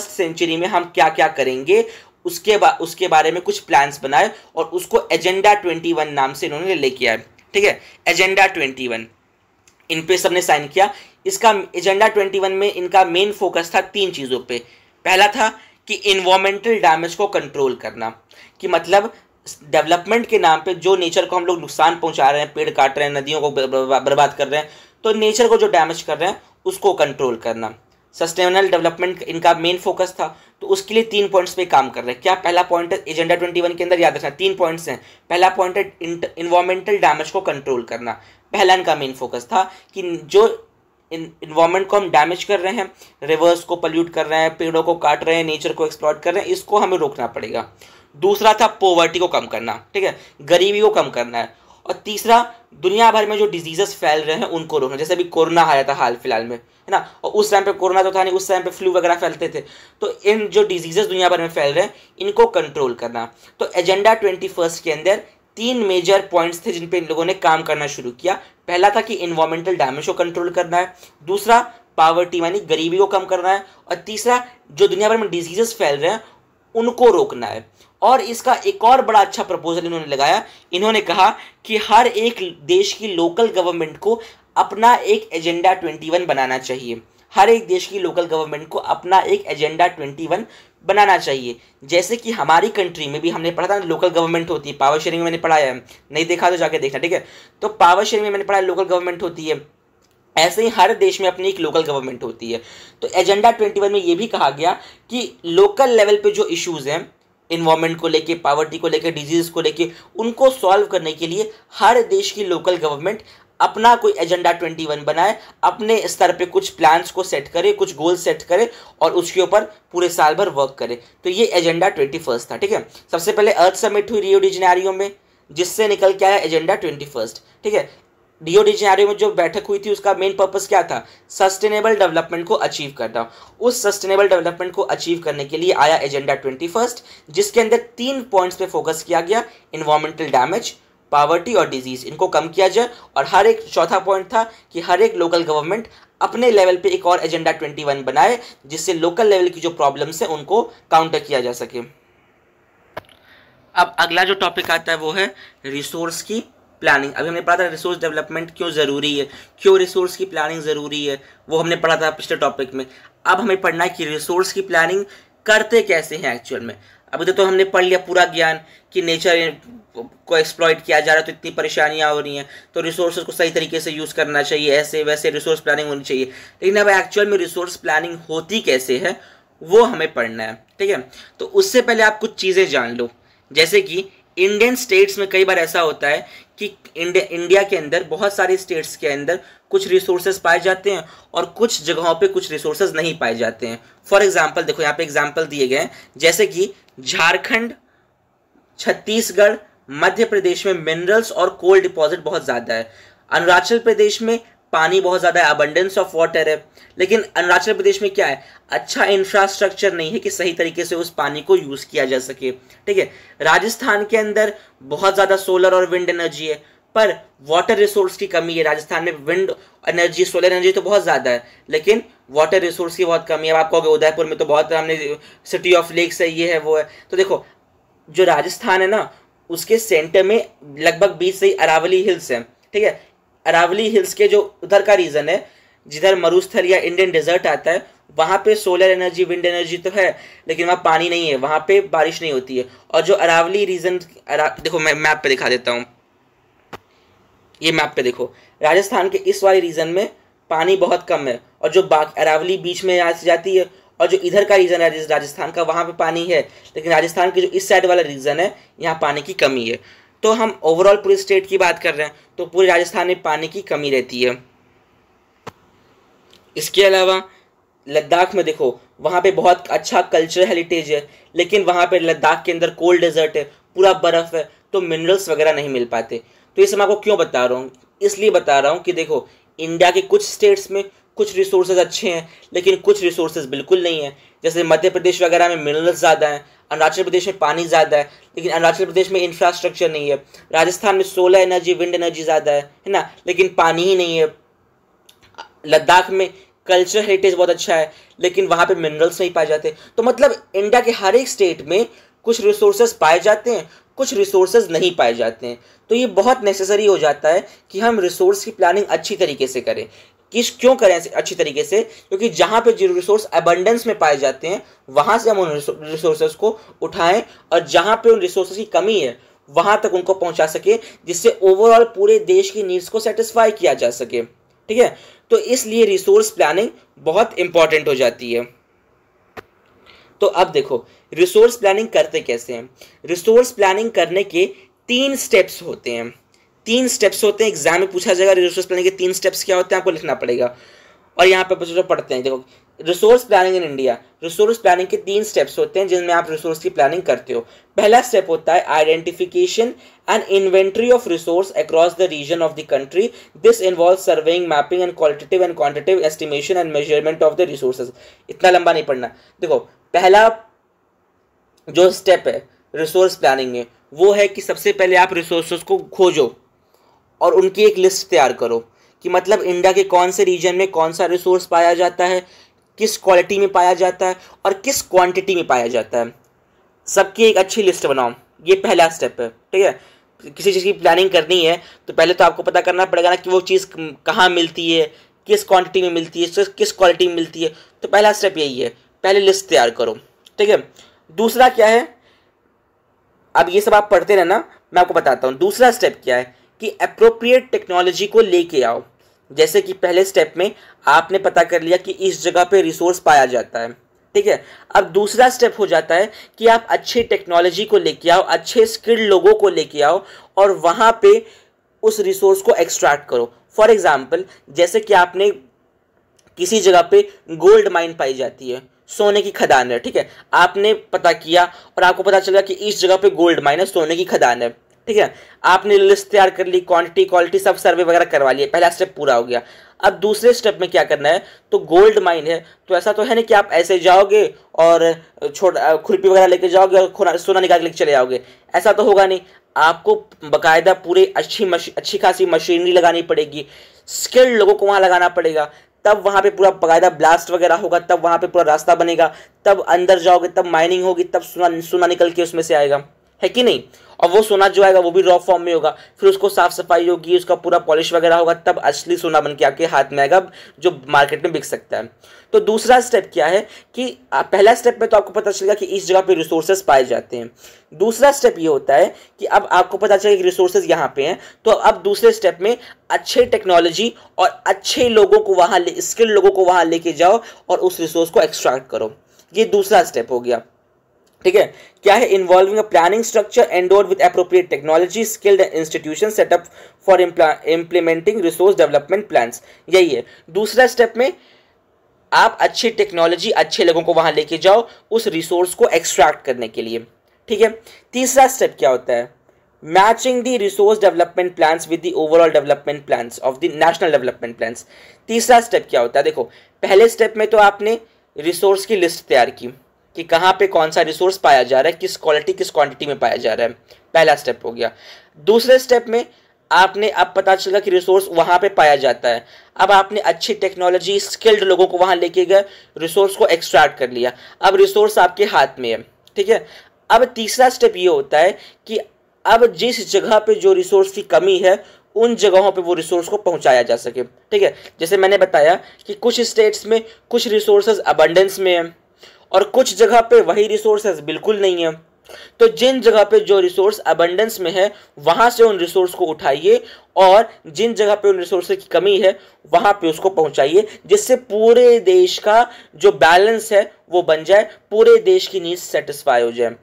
सेंचुरी में हम क्या क्या करेंगे, उसके बारे में कुछ प्लान्स बनाए और उसको एजेंडा 21 नाम से इन्होंने लेके आए। ठीक है, एजेंडा 21 इन पे सबने साइन किया। इसका एजेंडा 21 में इनका मेन फोकस था 3 चीज़ों पे। पहला था कि इन्वायरमेंटल डैमेज को कंट्रोल करना, कि मतलब डेवलपमेंट के नाम पे जो नेचर को हम लोग नुकसान पहुंचा रहे हैं, पेड़ काट रहे हैं, नदियों को बर्बाद कर रहे हैं, तो नेचर को जो डैमेज कर रहे हैं उसको कंट्रोल करना। सस्टेनेबल डेवलपमेंट इनका मेन फोकस था, तो उसके लिए 3 पॉइंट्स पे काम कर रहे हैं। क्या पहला पॉइंट है एजेंडा 21 के अंदर, याद रखना 3 पॉइंट्स हैं। पहला पॉइंट है इन्वायरमेंटल डैमेज को कंट्रोल करना। पहला इनका मेन फोकस था कि जो इन्वायरमेंट को हम डैमेज कर रहे हैं, रिवर्स को पल्यूट कर रहे हैं, पेड़ों को काट रहे हैं, नेचर को एक्सप्लॉइट कर रहे हैं, इसको हमें रोकना पड़ेगा। दूसरा था पॉवर्टी को कम करना, ठीक है, गरीबी को कम करना है। और तीसरा दुनिया भर में जो डिजीजेस फैल रहे हैं उनको रोकना। जैसे अभी कोरोना आया था हाल फिलहाल में, है ना, और उस टाइम पे कोरोना तो था नहीं, उस टाइम पे फ्लू वगैरह फैलते थे। तो इन जो डिजीजेस दुनिया भर में फैल रहे हैं इनको कंट्रोल करना। तो एजेंडा 21 के अंदर 3 मेजर पॉइंट्स थे जिन पे इन लोगों ने काम करना शुरू किया। पहला था कि इन्वायरमेंटल डैमेज को कंट्रोल करना है, दूसरा पॉवर्टी यानी गरीबी को कम करना है, और तीसरा जो दुनिया भर में डिजीजेस फैल रहे हैं उनको रोकना है। और इसका एक और बड़ा अच्छा प्रपोजल इन्होंने लगाया। इन्होंने कहा कि हर एक देश की लोकल गवर्नमेंट को अपना एक एजेंडा 21 बनाना चाहिए। हर एक देश की लोकल गवर्नमेंट को अपना एक एजेंडा 21 बनाना चाहिए। जैसे कि हमारी कंट्री में भी हमने पढ़ा था लोकल गवर्नमेंट होती है, पावर शेयरिंग में मैंने पढ़ाया है, नहीं देखा तो जाके देखना, ठीक है। तो पावर शेयरिंग में मैंने पढ़ा लोकल गवर्नमेंट होती है, ऐसे ही हर देश में अपनी एक लोकल गवर्नमेंट होती है। तो एजेंडा 21 में ये भी कहा गया कि लोकल लेवल पे जो इश्यूज हैं इन्वायरमेंट को लेके, पॉवर्टी को लेके, डिजीज को लेके, उनको सॉल्व करने के लिए हर देश की लोकल गवर्नमेंट अपना कोई एजेंडा 21 बनाए, अपने स्तर पे कुछ प्लान्स को सेट करे, कुछ गोल सेट करे और उसके ऊपर पूरे साल भर वर्क करे। तो ये एजेंडा 21 था, ठीक है। सबसे पहले अर्थ समिट हुई रियो डी जेनेरियो में, जिससे निकल के आया एजेंडा 21, ठीक है। रियो डी जेनेरियो में जो बैठक हुई थी उसका मेन पर्पस क्या था, सस्टेनेबल डेवलपमेंट को अचीव करना। उस सस्टेनेबल डेवलपमेंट को अचीव करने के लिए आया एजेंडा 21, जिसके अंदर 3 पॉइंट्स पे फोकस किया गया, इन्वायरमेंटल डैमेज, पॉवर्टी और डिजीज, इनको कम किया जाए। और हर एक चौथा पॉइंट था कि हर एक लोकल गवर्नमेंट अपने लेवल पे एक और एजेंडा 21 बनाए, जिससे लोकल लेवल की जो प्रॉब्लम्स है उनको काउंटर किया जा सके। अब अगला जो टॉपिक आता है वो है रिसोर्स की प्लानिंग। अभी हमने पढ़ा था रिसोर्स डेवलपमेंट क्यों ज़रूरी है, क्यों रिसोर्स की प्लानिंग ज़रूरी है, वो हमने पढ़ा था पिछले टॉपिक में। अब हमें पढ़ना है कि रिसोर्स की प्लानिंग करते कैसे हैं एक्चुअल में। अभी तो हमने पढ़ लिया पूरा ज्ञान कि नेचर को एक्सप्लॉइट किया जा रहा है तो इतनी परेशानियां हो रही हैं, तो रिसोर्सेज को सही तरीके से यूज़ करना चाहिए, ऐसे वैसे रिसोर्स प्लानिंग होनी चाहिए। लेकिन अब एक्चुअल में रिसोर्स प्लानिंग होती कैसे है वो हमें पढ़ना है, ठीक है। तो उससे पहले आप कुछ चीज़ें जान लो, जैसे कि इंडियन स्टेट्स में कई बार ऐसा होता है कि इंडिया के अंदर बहुत सारे स्टेट्स के अंदर कुछ रिसोर्सेज पाए जाते हैं और कुछ जगहों पे कुछ रिसोर्सेज नहीं पाए जाते हैं। फॉर एग्जांपल देखो यहाँ पे एग्जांपल दिए गए हैं, जैसे कि झारखंड, छत्तीसगढ़, मध्य प्रदेश में मिनरल्स और कोल डिपॉजिट बहुत ज़्यादा है। अरुणाचल प्रदेश में पानी बहुत ज़्यादा है, अबंडेंस ऑफ वाटर है, लेकिन अरुणाचल प्रदेश में क्या है, अच्छा इंफ्रास्ट्रक्चर नहीं है कि सही तरीके से उस पानी को यूज़ किया जा सके, ठीक है। राजस्थान के अंदर बहुत ज़्यादा सोलर और विंड एनर्जी है, पर वाटर रिसोर्स की कमी है। राजस्थान में विंड एनर्जी, सोलर एनर्जी तो बहुत ज़्यादा है, लेकिन वाटर रिसोर्स की बहुत कमी है। अब आप कहोगे उदयपुर में तो बहुत, हमने सिटी ऑफ लेक्स है, ये है वो है। तो देखो जो राजस्थान है ना, उसके सेंटर में लगभग 20 से अरावली हिल्स है, ठीक है। अरावली हिल्स के जो उधर का रीजन है, जिधर मरुस्थल या इंडियन डेजर्ट आता है, वहाँ पे सोलर एनर्जी, विंड एनर्जी तो है, लेकिन वहाँ पानी नहीं है, वहाँ पे बारिश नहीं होती है। और जो अरावली रीजन, देखो मैं मैप पे दिखा देता हूँ, ये मैप पे देखो, राजस्थान के इस वाले रीजन में पानी बहुत कम है, और जो अरावली बीच में यहाँ से जाती है, और जो इधर का रीजन है राजस्थान का, वहाँ पे पानी है, लेकिन राजस्थान के जो इस साइड वाला रीजन है, यहाँ पानी की कमी है। तो हम ओवरऑल पूरे स्टेट की बात कर रहे हैं, तो पूरे राजस्थान में पानी की कमी रहती है। इसके अलावा लद्दाख में देखो, वहाँ पे बहुत अच्छा कल्चरल हेरिटेज है, लेकिन वहाँ पे लद्दाख के अंदर कोल्ड डेजर्ट है, पूरा बर्फ़ है, तो मिनरल्स वगैरह नहीं मिल पाते। तो ये सब मैं आपको क्यों बता रहा हूँ, इसलिए बता रहा हूँ कि देखो, इंडिया के कुछ स्टेट्स में कुछ रिसोर्सेज अच्छे हैं, लेकिन कुछ रिसोर्सेज बिल्कुल नहीं है। जैसे मध्य प्रदेश वगैरह में मिनरल्स ज़्यादा हैं, अरुणाचल प्रदेश में पानी ज़्यादा है, लेकिन अरुणाचल प्रदेश में इंफ्रास्ट्रक्चर नहीं है। राजस्थान में सोलर एनर्जी, विंड एनर्जी ज़्यादा है ना, लेकिन पानी ही नहीं है। लद्दाख में कल्चरल हेरिटेज बहुत अच्छा है, लेकिन वहाँ पे मिनरल्स नहीं पाए जाते। तो मतलब इंडिया के हर एक स्टेट में कुछ रिसोर्सेज पाए जाते हैं, कुछ रिसोर्सेज नहीं पाए जाते हैं। तो ये बहुत नेसेसरी हो जाता है कि हम रिसोर्स की प्लानिंग अच्छी तरीके से करें। क्यों करें अच्छी तरीके से? क्योंकि जहाँ पे जो रिसोर्स अबंडेंस में पाए जाते हैं, वहाँ से हम उन रिसोर्सेज को उठाएं, और जहाँ पे उन रिसोर्सेज की कमी है, वहाँ तक उनको पहुँचा सके, जिससे ओवरऑल पूरे देश की नीड्स को सेटिस्फाई किया जा सके, ठीक है। तो इसलिए रिसोर्स प्लानिंग बहुत इंपॉर्टेंट हो जाती है। तो अब देखो, रिसोर्स प्लानिंग करते कैसे हैं। रिसोर्स प्लानिंग करने के 3 स्टेप्स होते हैं। 3 स्टेप्स होते हैं, एग्जाम में पूछा जाएगा रिसोर्स प्लानिंग के 3 स्टेप्स क्या होते हैं, आपको लिखना पड़ेगा। और यहाँ पे बच्चों पढ़ते हैं, देखो, resource planning in India, resource planning के 3 स्टेप्स होते हैं जिनमें आप रिसोर्स की प्लानिंग करते हो। पहला स्टेप होता है identification and inventory of resource across the region of the country. This involves surveying, mapping and qualitative and quantitative estimation and measurement of the resources. इतना लंबा नहीं पढ़ना। देखो, पहला जो स्टेप है रिसोर्स प्लानिंग में, वो है कि सबसे पहले आप रिसोर्सेज को खोजो और उनकी एक लिस्ट तैयार करो कि मतलब इंडिया के कौन से रीजन में कौन सा रिसोर्स पाया जाता है, किस क्वालिटी में पाया जाता है और किस क्वांटिटी में पाया जाता है। सबकी एक अच्छी लिस्ट बनाओ, ये पहला स्टेप है, ठीक है। किसी चीज़ की प्लानिंग करनी है तो पहले तो आपको पता करना पड़ेगा ना कि वो चीज़ कहाँ मिलती है, किस क्वांटिटी में मिलती है, किस क्वालिटी में मिलती है। तो पहला स्टेप यही है, पहले लिस्ट तैयार करो, ठीक है। दूसरा क्या है, अब ये सब आप पढ़ते रहना, मैं आपको बताता हूँ। दूसरा स्टेप क्या है कि अप्रोप्रिएट टेक्नोलॉजी को लेके आओ। जैसे कि पहले स्टेप में आपने पता कर लिया कि इस जगह पे रिसोर्स पाया जाता है, ठीक है। अब दूसरा स्टेप हो जाता है कि आप अच्छे टेक्नोलॉजी को लेके आओ, अच्छे स्किल्ड लोगों को लेके आओ और वहाँ पे उस रिसोर्स को एक्सट्रैक्ट करो। फॉर एग्जाम्पल, जैसे कि आपने किसी जगह पे गोल्ड माइन पाई जाती है, सोने की खदान है, ठीक है। आपने पता किया और आपको पता चला कि इस जगह पे गोल्ड माइन है, सोने की खदान है, ठीक है। आपने लिस्ट तैयार कर ली, क्वांटिटी, क्वालिटी सब सर्वे वगैरह करवा लिया, पहला स्टेप पूरा हो गया। अब दूसरे स्टेप में क्या करना है, तो गोल्ड माइन है तो ऐसा तो है नहीं कि आप ऐसे जाओगे और खुरपी वगैरह लेके जाओगे और सोना निकाल के लेके चले जाओगे, ऐसा तो होगा नहीं। आपको बकायदा पूरी अच्छी खासी मशीनरी लगानी पड़ेगी, स्किल्ड लोगों को वहाँ लगाना पड़ेगा, तब वहाँ पे पूरा बकायदा ब्लास्ट वगैरह होगा, तब वहाँ पे पूरा रास्ता बनेगा, तब अंदर जाओगे, तब माइनिंग होगी, तब सोना निकल के उसमें से आएगा, है कि नहीं। और वो सोना जो आएगा वो भी रॉ फॉर्म में होगा, फिर उसको साफ सफाई होगी, उसका पूरा पॉलिश वगैरह होगा, तब असली सोना बन के आपके हाथ में आएगा जो मार्केट में बिक सकता है। तो दूसरा स्टेप क्या है कि पहला स्टेप में तो आपको पता चलेगा कि इस जगह पे रिसोर्सेज पाए जाते हैं। दूसरा स्टेप ये होता है कि अब आपको पता चलेगा कि रिसोर्सेज यहाँ पे हैं, तो अब दूसरे स्टेप में अच्छे टेक्नोलॉजी और अच्छे लोगों को वहाँ स्किल्ड लोगों को वहाँ लेके जाओ और उस रिसोर्स को एक्सट्रैक्ट करो। ये दूसरा स्टेप हो गया, ठीक है। क्या है, involving a planning structure endowed with appropriate technology, skilled institution setup for implementing resource development plans. यही है दूसरा स्टेप में, आप अच्छी टेक्नोलॉजी, अच्छे लोगों को वहां लेके जाओ उस रिसोर्स को एक्सट्रैक्ट करने के लिए, ठीक है। तीसरा स्टेप क्या होता है, matching the resource development plans with the overall development plans of the national development plans. तीसरा स्टेप क्या होता है, देखो पहले स्टेप में तो आपने रिसोर्स की लिस्ट तैयार की कि कहाँ पे कौन सा रिसोर्स पाया जा रहा है, किस क्वालिटी किस क्वांटिटी में पाया जा रहा है, पहला स्टेप हो गया। दूसरे स्टेप में आपने अब पता चला कि रिसोर्स वहाँ पे पाया जाता है, अब आपने अच्छी टेक्नोलॉजी, स्किल्ड लोगों को वहाँ लेके गए, रिसोर्स को एक्सट्रैक्ट कर लिया, अब रिसोर्स आपके हाथ में है, ठीक है। अब तीसरा स्टेप ये होता है कि अब जिस जगह पे जो रिसोर्स की कमी है उन जगहों पे वो रिसोर्स को पहुंचाया जा सके। ठीक है, जैसे मैंने बताया कि कुछ स्टेट्स में कुछ रिसोर्सेज अबंडेंस में है और कुछ जगह पे वही रिसोर्सेज बिल्कुल नहीं है। तो जिन जगह पे जो रिसोर्स अबंडेंस में है वहां से उन रिसोर्स को उठाइए और जिन जगह पे उन रिसोर्स की कमी है वहां पे उसको पहुंचाइए, जिससे पूरे देश का जो बैलेंस है वो बन जाए, पूरे देश की नीड्स सेटिस्फाई हो जाए।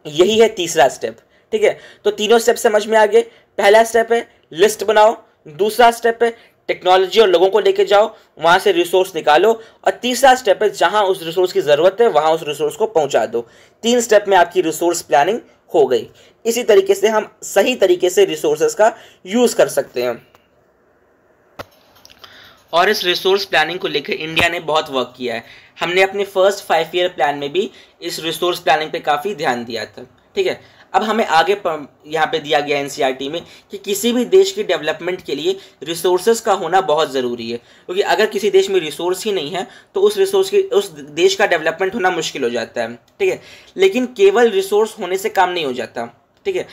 यही है तीसरा स्टेप। ठीक है, तो तीनों स्टेप समझ में आ गए। पहला स्टेप है लिस्ट बनाओ, दूसरा स्टेप है टेक्नोलॉजी और लोगों को लेके जाओ, वहां से रिसोर्स निकालो, और तीसरा स्टेप है जहां उस रिसोर्स की जरूरत है वहां उस रिसोर्स को पहुंचा दो। 3 स्टेप में आपकी रिसोर्स प्लानिंग हो गई। इसी तरीके से हम सही तरीके से रिसोर्सेज का यूज कर सकते हैं। और इस रिसोर्स प्लानिंग को लेकर इंडिया ने बहुत वर्क किया है। हमने अपने फर्स्ट 5 ईयर प्लान में भी इस रिसोर्स प्लानिंग पे काफ़ी ध्यान दिया था। ठीक है, अब हमें आगे यहाँ पे दिया गया एनसीईआरटी में कि किसी भी देश की डेवलपमेंट के लिए रिसोर्सेज का होना बहुत ज़रूरी है, क्योंकि अगर किसी देश में रिसोर्स ही नहीं है तो उस देश का डेवलपमेंट होना मुश्किल हो जाता है। ठीक है, लेकिन केवल रिसोर्स होने से काम नहीं हो जाता। ठीक है,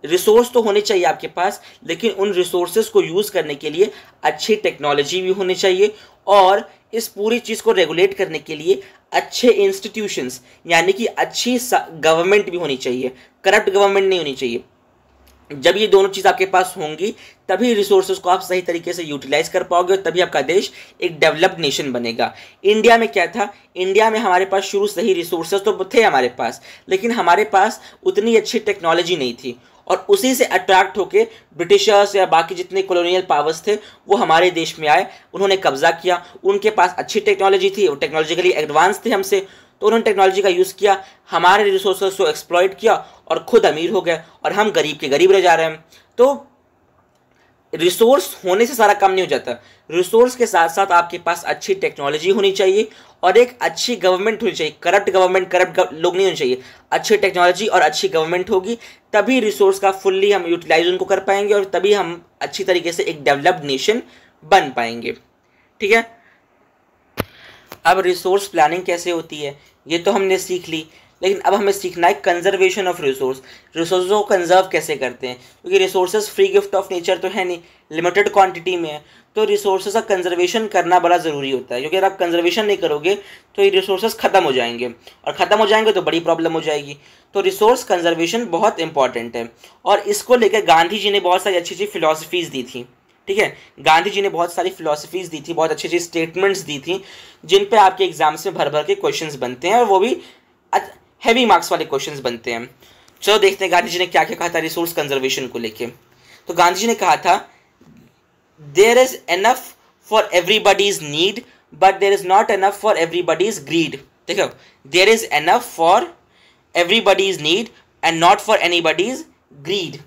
रिसोर्स तो होने चाहिए आपके पास, लेकिन उन रिसोर्सेज को यूज़ करने के लिए अच्छी टेक्नोलॉजी भी होनी चाहिए और इस पूरी चीज़ को रेगुलेट करने के लिए अच्छे इंस्टीट्यूशंस यानी कि अच्छी गवर्नमेंट भी होनी चाहिए, करप्ट गवर्नमेंट नहीं होनी चाहिए। जब ये दोनों चीज़ आपके पास होंगी तभी रिसोर्सेज को आप सही तरीके से यूटिलाइज कर पाओगे और तभी आपका देश एक डेवलप्ड नेशन बनेगा। इंडिया में क्या था, इंडिया में हमारे पास शुरू से ही रिसोर्सेज तो थे हमारे पास, लेकिन हमारे पास उतनी अच्छी टेक्नोलॉजी नहीं थी और उसी से अट्रैक्ट होके ब्रिटिशर्स या बाकी जितने कॉलोनियल पावर्स थे वो हमारे देश में आए, उन्होंने कब्जा किया। उनके पास अच्छी टेक्नोलॉजी थी, वो टेक्नोलॉजिकली एडवांस थे हमसे, तो उन्होंने टेक्नोलॉजी का यूज़ किया, हमारे रिसोर्सेज को एक्सप्लॉइट किया और खुद अमीर हो गए और हम गरीब के गरीब रह जा रहे हैं। तो रिसोर्स होने से सारा काम नहीं हो जाता, रिसोर्स के साथ साथ आपके पास अच्छी टेक्नोलॉजी होनी चाहिए और एक अच्छी गवर्नमेंट होनी चाहिए। करप्ट गवर्नमेंट, करप्ट लोग नहीं होने चाहिए। अच्छी टेक्नोलॉजी और अच्छी गवर्नमेंट होगी तभी रिसोर्स का फुल्ली हम यूटिलाइज उनको कर पाएंगे और तभी हम अच्छी तरीके से एक डेवलप्ड नेशन बन पाएंगे। ठीक है, अब रिसोर्स प्लानिंग कैसे होती है ये तो हमने सीख ली, लेकिन अब हमें सीखना है कंजर्वेशन ऑफ रिसोर्स। रिसोर्स को कंजर्व कैसे करते हैं, क्योंकि resources free gift of nature तो है नहीं, लिमिटेड क्वांटिटी में है, तो रिसोर्सेज का कंजर्वेशन करना बड़ा ज़रूरी होता है। क्योंकि अगर आप कंजर्वेशन नहीं करोगे तो ये रिसोर्सेज ख़त्म हो जाएंगे और ख़त्म हो जाएंगे तो बड़ी प्रॉब्लम हो जाएगी। तो रिसोर्स कंजर्वेशन बहुत इंपॉर्टेंट है और इसको लेकर गांधी जी ने बहुत सारी अच्छी अच्छी फिलॉसफीज़ दी थी। ठीक है, गांधी जी ने बहुत सारी फिलॉसफीज़ दी थी, बहुत अच्छी अच्छी स्टेटमेंट्स दी थी जिन पे आपके एग्जाम्स में भर भर के क्वेश्चंस बनते हैं और वो भी हैवी मार्क्स वाले क्वेश्चंस बनते हैं। चलो देखते हैं गांधी जी ने क्या क्या कहा था रिसोर्स कंजर्वेशन को लेके। तो गांधी जी ने कहा था there is enough for everybody's need but there is not enough for everybody's greed. देखो, there is enough for everybody's need and not for anybody's greed,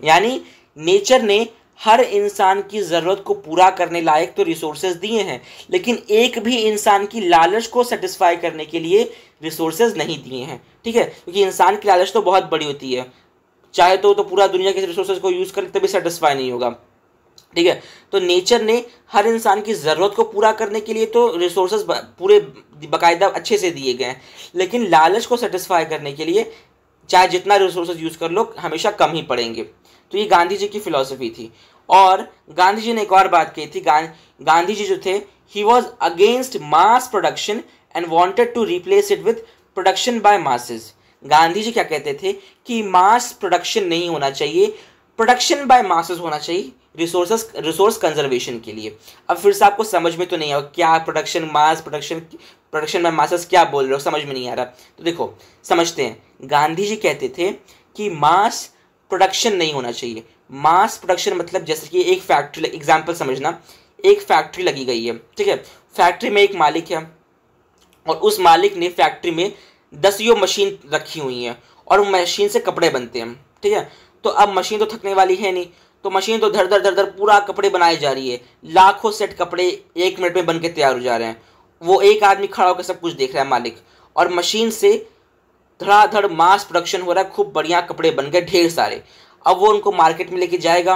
यानी नेचर ने हर इंसान की ज़रूरत को पूरा करने लायक तो रिसोर्सेज दिए हैं, लेकिन एक भी इंसान की लालच को सेटिस्फाई करने के लिए रिसोर्सेज नहीं दिए हैं। ठीक है, क्योंकि इंसान की लालच तो बहुत बड़ी होती है, चाहे तो पूरा दुनिया के रिसोर्सेज को यूज़ करे तभी सेटिस्फाई नहीं होगा। ठीक है, तो नेचर ने हर इंसान की ज़रूरत को पूरा करने के लिए तो रिसोर्सेज पूरे बाकायदा अच्छे से दिए गए हैं, लेकिन लालच को सेटिस्फाई करने के लिए चाहे जितना रिसोर्सेज यूज़ कर लो हमेशा कम ही पड़ेंगे। तो ये गांधी जी की फिलॉसफी थी। और गांधी जी ने एक और बात कही थी, गांधी जी जो थे he was against mass production and wanted to replace it with production by masses. Gandhi ji क्या कहते थे कि मास प्रोडक्शन नहीं होना चाहिए, प्रोडक्शन बाय मासेस होना चाहिए रिसोर्स कंजर्वेशन के लिए। अब फिर से आपको समझ में तो नहीं आया क्या production, mass production by masses क्या बोल रहे हो, समझ में नहीं आ रहा। तो देखो समझते हैं, गांधी जी कहते थे कि मास प्रोडक्शन नहीं होना चाहिए। मास प्रोडक्शन मतलब जैसे कि एक फैक्ट्री, एग्जांपल समझना, एक फैक्ट्री लगी गई है। ठीक है, फैक्ट्री में एक मालिक है और उस मालिक ने फैक्ट्री में 10 मशीन रखी हुई हैं और मशीन से कपड़े बनते हैं। ठीक है, तो अब मशीन तो थकने वाली है नहीं, तो मशीन तो धड़ धड़ पूरा कपड़े बनाई जा रही है, लाखों सेट कपड़े 1 मिनट में बन के तैयार हो जा रहे हैं। वो एक आदमी खड़ा होकर सब कुछ देख रहा है मालिक, और मशीन से धड़ाधड़ मास प्रोडक्शन हो रहा है, खूब बढ़िया कपड़े बन गए ढेर सारे। अब वो उनको मार्केट में लेके जाएगा।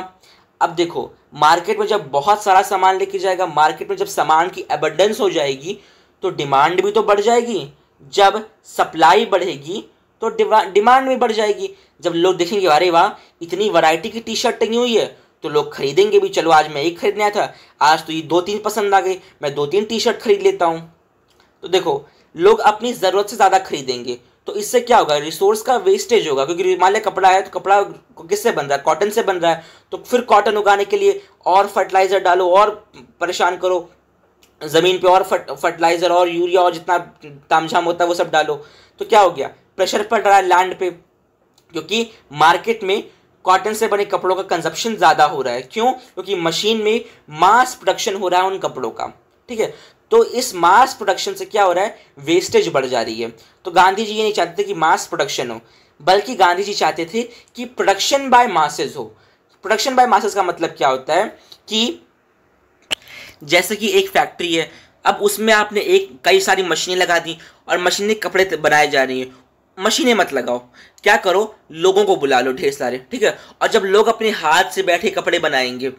अब देखो, मार्केट में जब बहुत सारा सामान लेके जाएगा, मार्केट में जब सामान की एबंडेंस हो जाएगी तो डिमांड भी तो बढ़ जाएगी, जब सप्लाई बढ़ेगी तो डिमांड भी बढ़ जाएगी। जब लोग देखेंगे अरे वाह इतनी वैरायटी की टी शर्ट टंगी हुई है, तो लोग खरीदेंगे भी। चलो आज मैं एक खरीदना था, आज तो ये 2-3 पसंद आ गई, मैं 2-3 टी शर्ट खरीद लेता हूँ। तो देखो लोग अपनी ज़रूरत से ज़्यादा खरीदेंगे, तो इससे क्या होगा, रिसोर्स का वेस्टेज होगा। क्योंकि मान लिया कपड़ा है, तो कपड़ा किससे बन रहा है, कॉटन से बन रहा है, तो फिर कॉटन उगाने के लिए और फर्टिलाइज़र डालो और परेशान करो ज़मीन पे, और फर्टिलाइज़र और यूरिया और जितना तामझाम होता है वो सब डालो। तो क्या हो गया, प्रेशर पड़ रहा है लैंड पे, क्योंकि मार्केट में कॉटन से बने कपड़ों का कंजप्शन ज़्यादा हो रहा है। क्यों, क्योंकि मशीन में मास प्रोडक्शन हो रहा है उन कपड़ों का। ठीक है, तो इस मास प्रोडक्शन से क्या हो रहा है, वेस्टेज बढ़ जा रही है। तो गांधी जी ये नहीं चाहते थे कि मास प्रोडक्शन हो, बल्कि गांधी जी चाहते थे कि प्रोडक्शन बाय मासेस हो। प्रोडक्शन बाय मासेस का मतलब क्या होता है कि जैसे कि एक फैक्ट्री है, अब उसमें आपने कई सारी मशीनें लगा दी और मशीनें कपड़े बनाए जा रही हैं। मशीनें मत लगाओ, क्या करो, लोगों को बुला लो ढेर सारे। ठीक है, और जब लोग अपने हाथ से बैठे कपड़े बनाएंगे,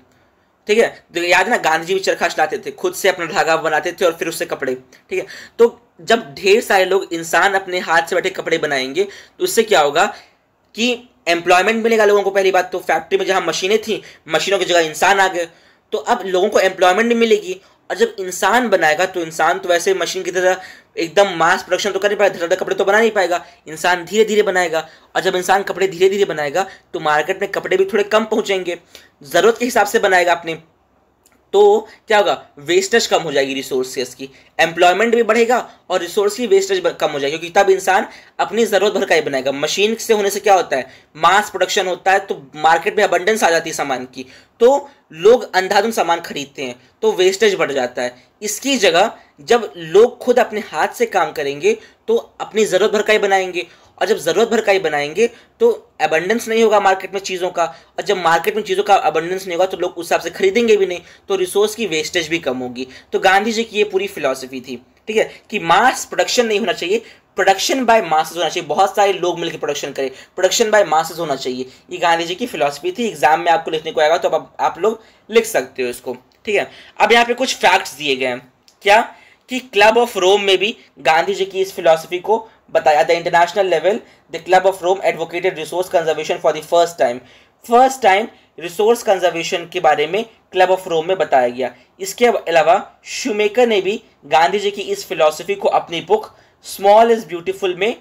ठीक है, तो याद है ना गांधी जी भी चरखा चलाते थे, खुद से अपना धागा बनाते थे और फिर उससे कपड़े। ठीक है, तो जब ढेर सारे लोग इंसान अपने हाथ से बैठे कपड़े बनाएंगे, तो उससे क्या होगा कि एम्प्लॉयमेंट मिलेगा लोगों को। पहली बात तो फैक्ट्री में जहां मशीनें थी, मशीनों की जगह इंसान आ गए, तो अब लोगों को एम्प्लॉयमेंट भी मिलेगी। और जब इंसान बनाएगा तो इंसान तो वैसे मशीन की तरह एकदम मास प्रोडक्शन तो कर नहीं पाएगा, धड़ाधड़ कपड़े तो बना नहीं पाएगा, इंसान धीरे धीरे बनाएगा। और जब इंसान कपड़े धीरे धीरे बनाएगा तो मार्केट में कपड़े भी थोड़े कम पहुंचेंगे, ज़रूरत के हिसाब से बनाएगा अपने, तो क्या होगा, वेस्टेज कम हो जाएगी रिसोर्सेज की, एम्प्लॉयमेंट भी बढ़ेगा और रिसोर्स की वेस्टेज कम हो जाएगी, क्योंकि तब इंसान अपनी ज़रूरत भर का ही बनाएगा। मशीन से होने से क्या होता है, मास प्रोडक्शन होता है, तो मार्केट में अबंडेंस आ जाती है सामान की, तो लोग अंधाधुंध सामान खरीदते हैं, तो वेस्टेज बढ़ जाता है। इसकी जगह जब लोग खुद अपने हाथ से काम करेंगे तो अपनी ज़रूरत भर का ही बनाएंगे, और जब ज़रूरत भर का ही बनाएंगे तो अबंडेंस नहीं होगा मार्केट में चीज़ों का, और जब मार्केट में चीज़ों का अबंडेंस नहीं होगा तो लोग उस हिसाब से खरीदेंगे भी नहीं, तो रिसोर्स की वेस्टेज भी कम होगी। तो गांधी जी की ये पूरी फिलॉसफी थी, ठीक है, कि मास प्रोडक्शन नहीं होना चाहिए, प्रोडक्शन बाय मासेस होना चाहिए, बहुत सारे लोग मिलकर प्रोडक्शन करें, प्रोडक्शन बाय मासेस होना चाहिए। ये गांधी जी की फिलॉसफी थी। एग्जाम में आपको लिखने को आएगा तो अब आप लोग लिख सकते हो इसको। ठीक है, अब यहाँ पे कुछ फैक्ट्स दिए गए हैं, क्या कि क्लब ऑफ रोम में भी गांधी जी की इस फिलॉसफी को बताया। The international level the club of Rome advocated resource conservation for the first time resource conservation के बारे में क्लब ऑफ रोम में बताया गया। इसके अलावा शूमेकर ने भी गांधी जी की इस फिलॉसफी को अपनी बुक स्मॉल इज ब्यूटीफुल में,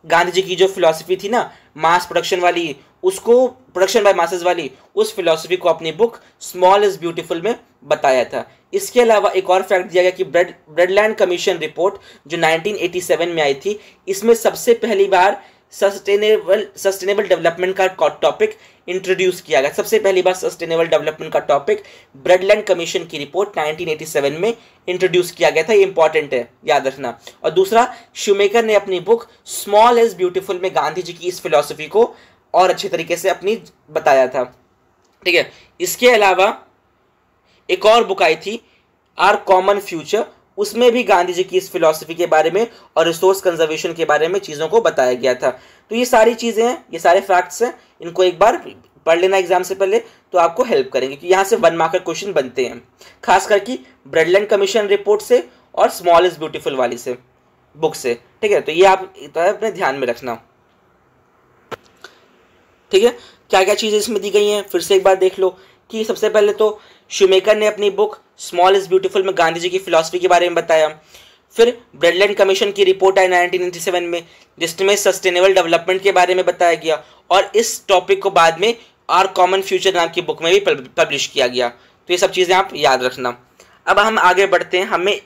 गांधी जी की जो फिलॉसफी थी ना मास प्रोडक्शन वाली, उसको प्रोडक्शन बाय मासेस वाली, उस फिलॉसफी को अपनी बुक स्मॉल इज ब्यूटीफुल में बताया था। इसके अलावा एक और फैक्ट दिया गया कि ब्रेडलैंड कमीशन रिपोर्ट जो 1987 में आई थी, इसमें सबसे पहली बार सस्टेनेबल डेवलपमेंट का टॉपिक इंट्रोड्यूस किया गया। सबसे पहली बार सस्टेनेबल डेवलपमेंट का टॉपिक ब्रेडलैंड कमीशन की रिपोर्ट 1987 में इंट्रोड्यूस किया गया था। ये इंपॉर्टेंट है, याद रखना। और दूसरा, शूमेकर ने अपनी बुक स्मॉल इज ब्यूटीफुल में गांधी जी की इस फिलॉसफी को और अच्छे तरीके से अपनी बताया था। ठीक है, इसके अलावा एक और बुक आई थी आर कॉमन फ्यूचर, उसमें भी गांधी जी की इस फिलॉसफी के बारे में और रिसोर्स कंजर्वेशन के बारे में चीज़ों को बताया गया था। तो ये सारी चीज़ें हैं, ये सारे फैक्ट्स हैं, इनको एक बार पढ़ लेना एग्जाम से पहले, तो आपको हेल्प करेंगे कि यहाँ से 1 मार्क का क्वेश्चन बनते हैं, खास करके ब्रेडलैंड कमीशन रिपोर्ट से और स्मॉल इज ब्यूटीफुल वाली से बुक से। ठीक है, तो ये आप अपने ध्यान में रखना। ठीक है, क्या क्या चीज़ें इसमें दी गई हैं फिर से एक बार देख लो। कि सबसे पहले तो शूमेकर ने अपनी बुक स्मॉल इज ब्यूटीफुल में गांधी जी की फिलॉसफी के बारे में बताया। फिर ब्रेडलैंड कमीशन की रिपोर्ट आई 1997 में, जिसमें सस्टेनेबल डेवलपमेंट के बारे में बताया गया, और इस टॉपिक को बाद में आर कॉमन फ्यूचर नाम की बुक में भी पब्लिश किया गया। तो ये सब चीज़ें आप याद रखना। अब हम आगे बढ़ते हैं, हमें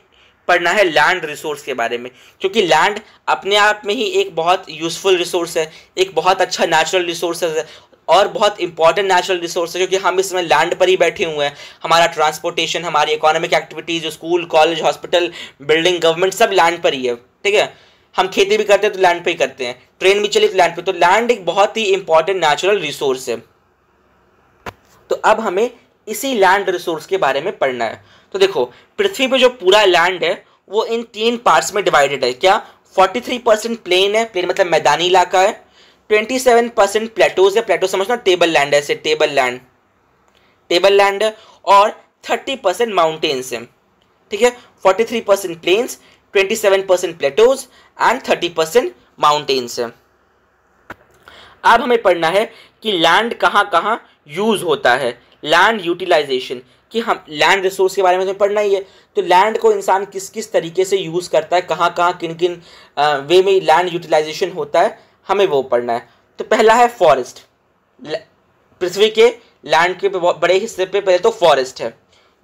पढ़ना है लैंड रिसोर्स के बारे में, क्योंकि लैंड अपने आप में ही एक बहुत यूज़फुल रिसोर्स है, एक बहुत अच्छा नेचुरल रिसोर्स है और बहुत इंपॉर्टेंट नेचुरल रिसोर्स है, क्योंकि हम इसमें लैंड पर ही बैठे हुए हैं। हमारा ट्रांसपोर्टेशन, हमारी economic activities, school, college, hospital, building, government सब लैंड पर ही है। ठीक है, हम खेती भी करते हैं तो लैंड पर ही करते हैं, ट्रेन भी चली तो लैंड पर। तो लैंड एक बहुत ही इंपॉर्टेंट नेचुरल रिसोर्स है। तो अब हमें इसी लैंड रिसोर्स के बारे में पढ़ना है। तो देखो, पृथ्वी पे जो पूरा लैंड है वो इन 3 पार्ट्स में डिवाइडेड है। क्या? 43% प्लेन है, प्लेन मतलब मैदानी इलाका है। 27% प्लेटोज है, प्लेटो समझना टेबल लैंड है, ऐसे टेबल लैंड है। और 30% माउंटेन्स है। ठीक है, 43% प्लेन्स, 27% प्लेटोज एंड 30% माउंटेन्स है। अब हमें पढ़ना है कि लैंड कहाँ कहाँ यूज होता है, लैंड यूटिलाइजेशन, कि हम लैंड रिसोर्स के बारे में तो पढ़ना ही है। तो लैंड को इंसान किस किस तरीके से यूज करता है, कहाँ कहाँ किन किन वे में लैंड यूटिलाइजेशन होता है, हमें वो पढ़ना है। तो पहला है फॉरेस्ट। पृथ्वी के लैंड के बड़े हिस्से पे पहले तो फॉरेस्ट है।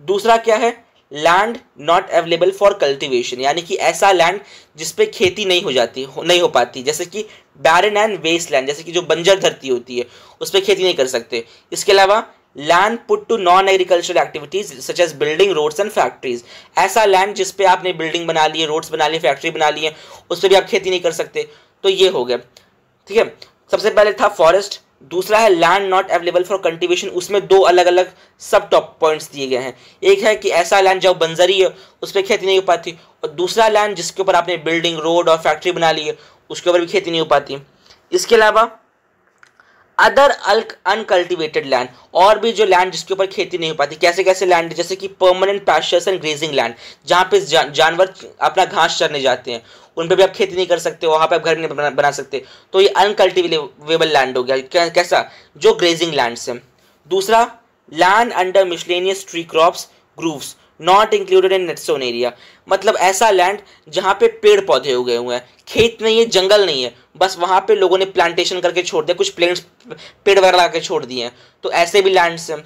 दूसरा क्या है, land not available for cultivation, यानी कि ऐसा लैंड जिसपे खेती नहीं हो पाती, जैसे कि बैरन एंड वेस्ट लैंड, जैसे कि जो बंजर धरती होती है उस पर खेती नहीं कर सकते। इसके अलावा land put to non agricultural activities such as building, roads and factories, ऐसा लैंड जिसपे आपने बिल्डिंग बना ली है, रोड्स बना लिए, फैक्ट्री बना ली है, उस पर भी आप खेती नहीं कर सकते। तो ये हो गया, ठीक है। सबसे पहले था फॉरेस्ट। दूसरा है land not available for cultivation, उसमें दो अलग अलग सब टॉप पॉइंट्स दिए गए हैं। एक है कि ऐसा लैंड जो बंजरी है उस पर खेती नहीं हो पाती, और दूसरा लैंड जिसके ऊपर आपने बिल्डिंग, रोड और फैक्ट्री बना ली है उसके ऊपर भी खेती नहीं हो पाती। इसके अलावा अदर अनकल्टिवेटेड लैंड, और भी जो लैंड जिसके ऊपर खेती नहीं हो पाती, कैसे कैसे लैंड, जैसे कि permanent pastures and grazing land, जहाँ पे जानवर अपना घास चरने जाते हैं, उन पे भी आप खेती नहीं कर सकते, वहाँ पे आप घर नहीं बना सकते। तो ये अनकल्टिवेबल लैंड हो गया। कैसा, जो ग्रेजिंग लैंड्स हैं। दूसरा, land under miscellaneous tree crops groves not included in net sown area, मतलब ऐसा लैंड जहाँ पे पेड़ पौधे उगे हुए हैं, खेत नहीं है, जंगल नहीं है, बस वहाँ पे लोगों ने प्लांटेशन करके छोड़ दिया, कुछ पेड़ वगैरह लगा के छोड़ दिए हैं, तो ऐसे भी लैंड्स हैं।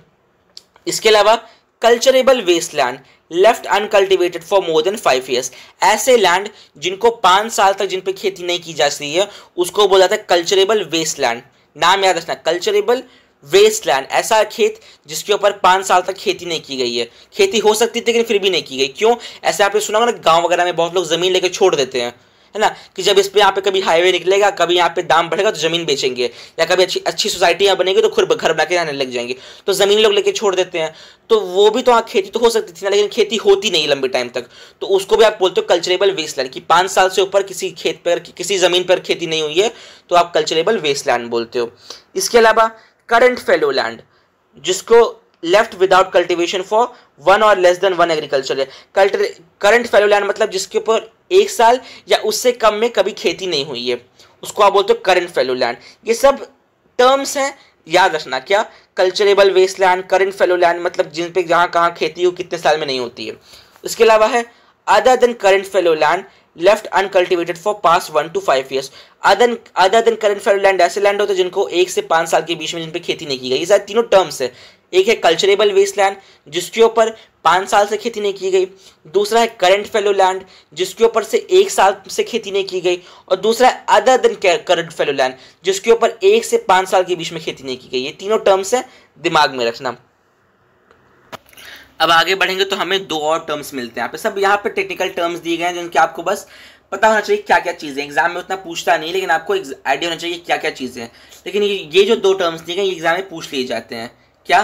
इसके अलावा culturable waste land left uncultivated for more than 5 years, ऐसे लैंड जिनको 5 साल तक जिन पे खेती नहीं की जा रही है उसको बोला जाता है कल्चरेबल वेस्ट लैंड। नाम याद रखना, कल्चरेबल वेस्ट लैंड, ऐसा खेत जिसके ऊपर 5 साल तक खेती नहीं की गई है। खेती हो सकती थी लेकिन फिर भी नहीं की गई। क्यों? ऐसे आपने सुना होगा ना, गांव वगैरह में बहुत लोग जमीन लेके छोड़ देते हैं, है ना, कि जब इस पे यहाँ पे कभी हाईवे निकलेगा, कभी यहाँ पे दाम बढ़ेगा तो जमीन बेचेंगे, या कभी अच्छी अच्छी सोसाइटी यहाँ बनेगी तो खुद घर बना के रहने लग जाएंगे, तो जमीन लोग लेके छोड़ देते हैं। तो वो भी तो वहाँ खेती तो हो सकती थी ना, लेकिन खेती होती नहीं लंबे टाइम तक, तो उसको भी आप बोलते हो कल्चरेबल वेस्ट लैंड, कि 5 साल से ऊपर किसी खेत पर, किसी जमीन पर खेती नहीं हुई है तो आप कल्चरेबल वेस्ट लैंड बोलते हो। इसके अलावा करंट फेलो लैंड, जिसको लेफ्ट विदाउट कल्टीवेशन फॉर 1 और लेस देन 1 एग्रीकल्चर है। करंट फेलो लैंड मतलब जिसके ऊपर 1 साल या उससे कम में कभी खेती नहीं हुई है, उसको आप बोलते हो करंट फेलो लैंड। ये सब टर्म्स हैं, याद रखना। क्या? Culturable waste land, current fallow land, मतलब जिन पे जहाँ कहाँ खेती हो कितने साल में नहीं होती है। इसके अलावा है other than current fallow land left uncultivated for past 1 to 5 years. Other than current fallow land ऐसे लैंड होते हैं जिनको 1 से 5 साल के बीच में जिन पे खेती नहीं की गई। ये सारे तीनों टर्म्स है। एक है कल्चरेबल वेस्ट लैंड जिसके ऊपर 5 साल से खेती नहीं की गई, दूसरा है करंट फेलो लैंड जिसके ऊपर से 1 साल से खेती नहीं की गई, और दूसरा है other than current fallow land जिसके ऊपर 1 से 5 साल के बीच में खेती नहीं की गई। ये तीनों टर्म्स है, दिमाग में रखना। अब आगे बढ़ेंगे तो हमें 2 और टर्म्स मिलते हैं। सब यहाँ पे टेक्निकल टर्म्स दिए गए हैं जिनके आपको बस पता होना चाहिए क्या क्या चीज़ें। एग्जाम में उतना पूछता नहीं, लेकिन आपको आइडिया होना चाहिए क्या क्या चीज़ें हैं। लेकिन ये जो 2 टर्म्स दिए गए ये एग्जाम में पूछ लिए जाते हैं। क्या?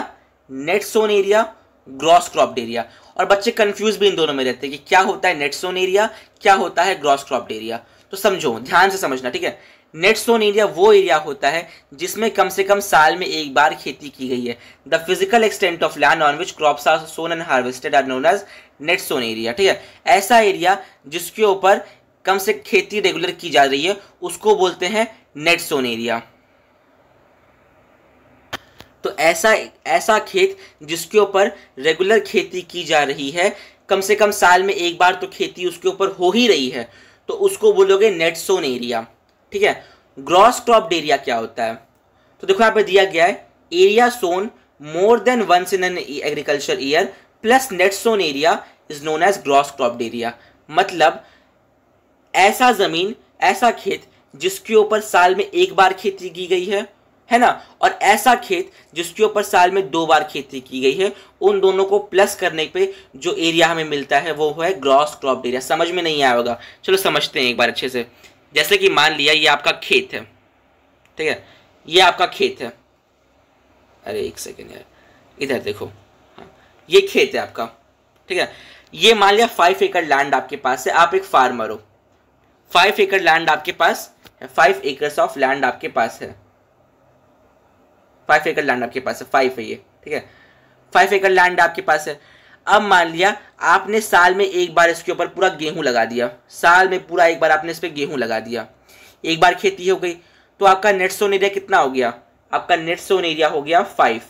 Net sown area, gross cropped area. और बच्चे कंफ्यूज भी इन दोनों में रहते हैं कि क्या होता है नेट सोन एरिया, क्या होता है ग्रॉस क्रॉप्ड एरिया। तो समझो, ध्यान से समझना, ठीक है। नेट सोन एरिया वो एरिया होता है जिसमें कम से कम साल में एक बार खेती की गई है। The physical extent of land on which crops are sown and harvested are known as net sown area, ठीक है। ऐसा एरिया जिसके ऊपर कम से खेती रेगुलर की जा रही है उसको बोलते हैं नेट सोन एरिया। तो ऐसा खेत जिसके ऊपर रेगुलर खेती की जा रही है, कम से कम साल में एक बार तो खेती उसके ऊपर हो ही रही है, तो उसको बोलोगे नेट सोन एरिया, ठीक है। ग्रॉस क्रॉप्ड एरिया क्या होता है? तो देखो यहाँ पे दिया गया है area sown more than once in an agriculture year plus net sown area is known as gross cropped area. मतलब ऐसा जमीन, ऐसा खेत जिसके ऊपर साल में एक बार खेती की गई है ना, और ऐसा खेत जिसके ऊपर साल में 2 बार खेती की गई है, उन दोनों को प्लस करने पे जो एरिया हमें मिलता है वो है ग्रॉस क्रॉप्ड एरिया। समझ में नहीं आया होगा, चलो समझते हैं एक बार अच्छे से। जैसे कि मान लिया ये आपका खेत है, ठीक है, ये आपका खेत है। अरे एक सेकेंड यार, इधर देखो, हाँ, ये खेत है आपका, ठीक है। ये मान लिया 5 एकड़ लैंड आपके पास है, आप एक फार्मर हो। 5 एकड़ लैंड आपके पास है, 5 एकर्स ऑफ लैंड आपके पास है, 5 एकड़ लैंड आपके पास है, 5 है ये, ठीक है। 5 एकड़ लैंड आपके पास है। अब मान लिया आपने साल में एक बार इसके ऊपर पूरा गेहूं लगा दिया, साल में पूरा एक बार आपने इस पर गेहूं लगा दिया, एक बार खेती हो गई। तो आपका नेट सोन एरिया कितना हो गया, आपका नेट सोन एरिया हो गया 5।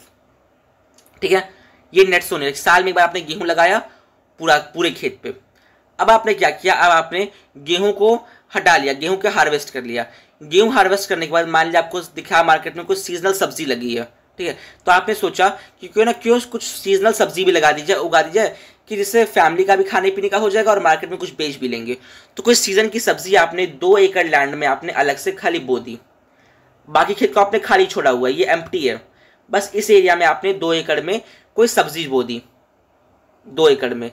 ठीक है, ये नेट सोन एरिया, साल में एक बार आपने गेहूं लगाया पूरे खेत पे। अब आपने क्या किया, अब आपने गेहूं को हटा लिया, गेहूं के हार्वेस्ट कर लिया। गेहूं हार्वेस्ट करने के बाद मान लिया आपको दिखा मार्केट में कुछ सीजनल सब्जी लगी है, ठीक है, तो आपने सोचा कि क्यों कुछ सीजनल सब्जी भी लगा दी जाए, उगा दी जाए, कि जिससे फैमिली का भी खाने पीने का हो जाएगा और मार्केट में कुछ बेच भी लेंगे। तो कोई सीजन की सब्जी आपने 2 एकड़ लैंड में आपने अलग से खाली बो दी, बाकी खेत को आपने खाली छोड़ा हुआ है, ये एम्प्टी है, बस इस एरिया में आपने 2 एकड़ में कोई सब्जी बो दी, 2 एकड़ में।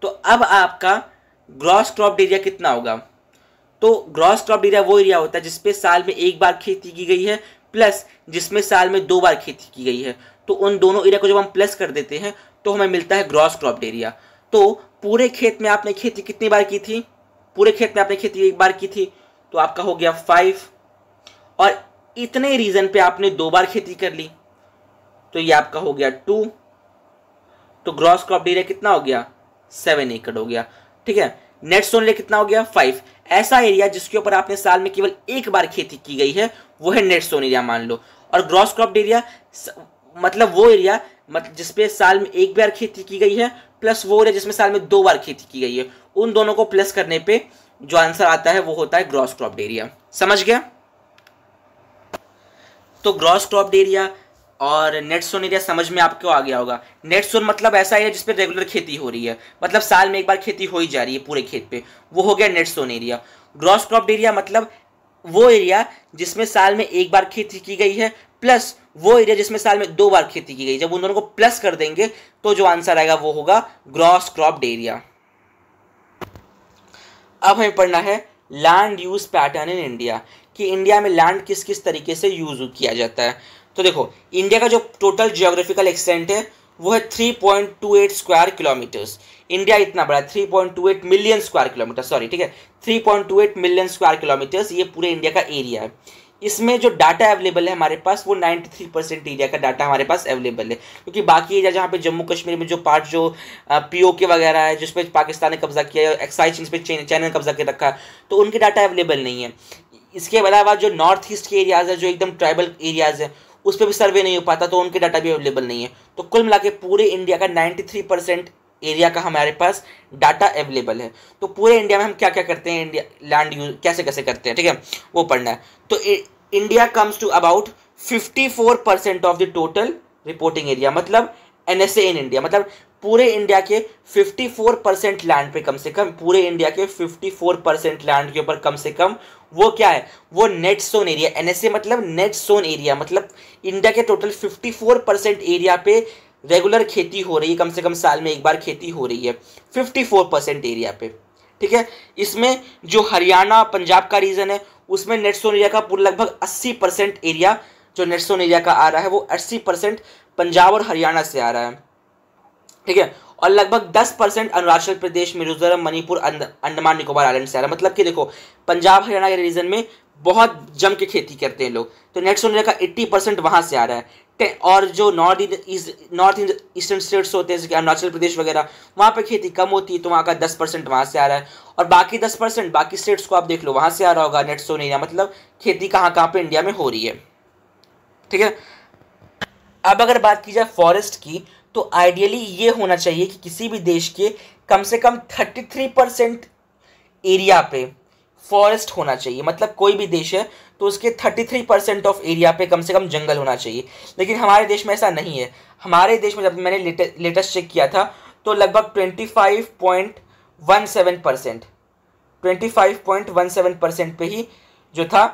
तो अब आपका ग्रॉस क्रॉप एरिया कितना होगा, तो ग्रॉस क्रॉप एरिया वो एरिया होता है जिसपे साल में एक बार खेती की गई है प्लस जिसमें साल में 2 बार खेती की गई है। तो उन दोनों एरिया को जब हम प्लस कर देते हैं तो हमें मिलता है ग्रॉस क्रॉप एरिया। तो पूरे खेत में आपने खेती कितनी बार की थी, पूरे खेत में आपने खेती एक बार की थी, तो आपका हो गया 5, और इतने रीजन पे आपने 2 बार खेती कर ली, तो ये आपका हो गया 2। तो ग्रॉस क्रॉप एरिया कितना हो गया, 7 एकड़ हो गया। ठीक है, नेट सोन एरिया कितना हो गया, 5। ऐसा एरिया जिसके ऊपर आपने साल में केवल एक बार खेती की गई है वो है नेट सोन एरिया मान लो। और ग्रॉस क्रॉप एरिया मतलब वो एरिया जिसपे साल में एक बार खेती की गई है प्लस वो एरिया जिसमें साल में 2 बार खेती की गई है, उन दोनों को प्लस करने पे जो आंसर आता है वो होता है ग्रॉस क्रॉप एरिया। समझ गया? तो ग्रॉस क्रॉप एरिया और नेट सोन एरिया समझ में आपको आ गया होगा। नेट सोन मतलब ऐसा एरिया जिसपे रेगुलर खेती हो रही है, मतलब साल में एक बार खेती हो ही जा रही है पूरे खेत पे, वो हो गया net sown area. Gross crop area मतलब वो एरिया जिसमें साल में एक बार खेती की गई है प्लस वो एरिया जिसमें साल में 2 बार खेती की गई। जब उन दोनों को प्लस कर देंगे तो जो आंसर आएगा वो होगा ग्रॉस क्रॉप एरिया। अब हमें पढ़ना है land use pattern in India, कि इंडिया में लैंड किस किस तरीके से यूज किया जाता है। तो देखो, इंडिया का जो टोटल जियोग्राफिकल एक्सटेंट है वो है 3.28 स्क्वायर किलोमीटर्स। इंडिया इतना बड़ा, 3.28 मिलियन स्क्वायर किलोमीटर, सॉरी, ठीक है, 3.28 मिलियन स्क्वायर किलोमीटर्स ये पूरे इंडिया का एरिया है। इसमें जो डाटा अवेलेबल है हमारे पास वो 93% एरिया का डाटा हमारे पास अवेलेबल है, क्योंकि बाकी एरिया जहाँ पे जम्मू कश्मीर में जो पार्ट जो POK वगैरह है जिस पे पाकिस्तान ने कब्जा किया है, एक्साइज इस पे चाइना ने कब्जा कर रखा है, तो उनके डाटा अवेलेबल नहीं है। इसके अलावा जो नॉर्थ ईस्ट के एरियाज है जो एकदम ट्राइबल एरियाज है उस पर भी सर्वे नहीं हो पाता, तो उनके डाटा भी अवेलेबल नहीं है। तो कुल मिला के पूरे इंडिया का 93% एरिया का हमारे पास डाटा अवेलेबल है। तो पूरे इंडिया में हम क्या क्या करते हैं, इंडिया लैंड यूज कैसे कैसे करते हैं, ठीक है, वो पढ़ना है। तो India comes to about 54% of the total reporting area, मतलब NSA इन इंडिया, मतलब पूरे इंडिया के 54% लैंड पे कम से कम, पूरे इंडिया के 54% लैंड के ऊपर कम से कम वो क्या है, वो नेट सोन एरिया। NSA मतलब नेट सोन एरिया, मतलब इंडिया के टोटल 54% एरिया पे रेगुलर खेती हो रही है, कम से कम साल में एक बार खेती हो रही है 54% एरिया पे। ठीक है, इसमें जो हरियाणा पंजाब का रीजन है उसमें नेट सोन एरिया का पूरा लगभग 80% एरिया जो नेट सोन एरिया का आ रहा है वो 80% पंजाब और हरियाणा से आ रहा है। ठीक है, और लगभग 10% अरुणाचल प्रदेश, मिजोरम, मणिपुर, अंडमान निकोबार आइलैंड से आ रहा है। मतलब कि देखो, पंजाब हरियाणा के रीजन में बहुत जम के खेती करते हैं लोग, तो नेट सोन एरिया का 80% वहां से आ रहा है। और जो नॉर्थ ईस्टर्न स्टेट्स होते हैं जैसे अरुणाचल प्रदेश वगैरह, वहाँ पे खेती कम होती है, तो वहाँ का 10% वहाँ से आ रहा है। और बाकी 10% बाकी स्टेट्स को आप देख लो, वहाँ से आ रहा होगा नेट सोन एरिया। मतलब खेती कहाँ कहाँ पे इंडिया में हो रही है। ठीक है, अब अगर बात की जाए फॉरेस्ट की, तो आइडियली ये होना चाहिए कि किसी भी देश के कम से कम 33% एरिया पे फॉरेस्ट होना चाहिए। मतलब कोई भी देश है तो उसके 33% ऑफ एरिया पे कम से कम जंगल होना चाहिए। लेकिन हमारे देश में ऐसा नहीं है। हमारे देश में जब मैंने लेटेस्ट चेक किया था तो लगभग 25.17% पे ही जो था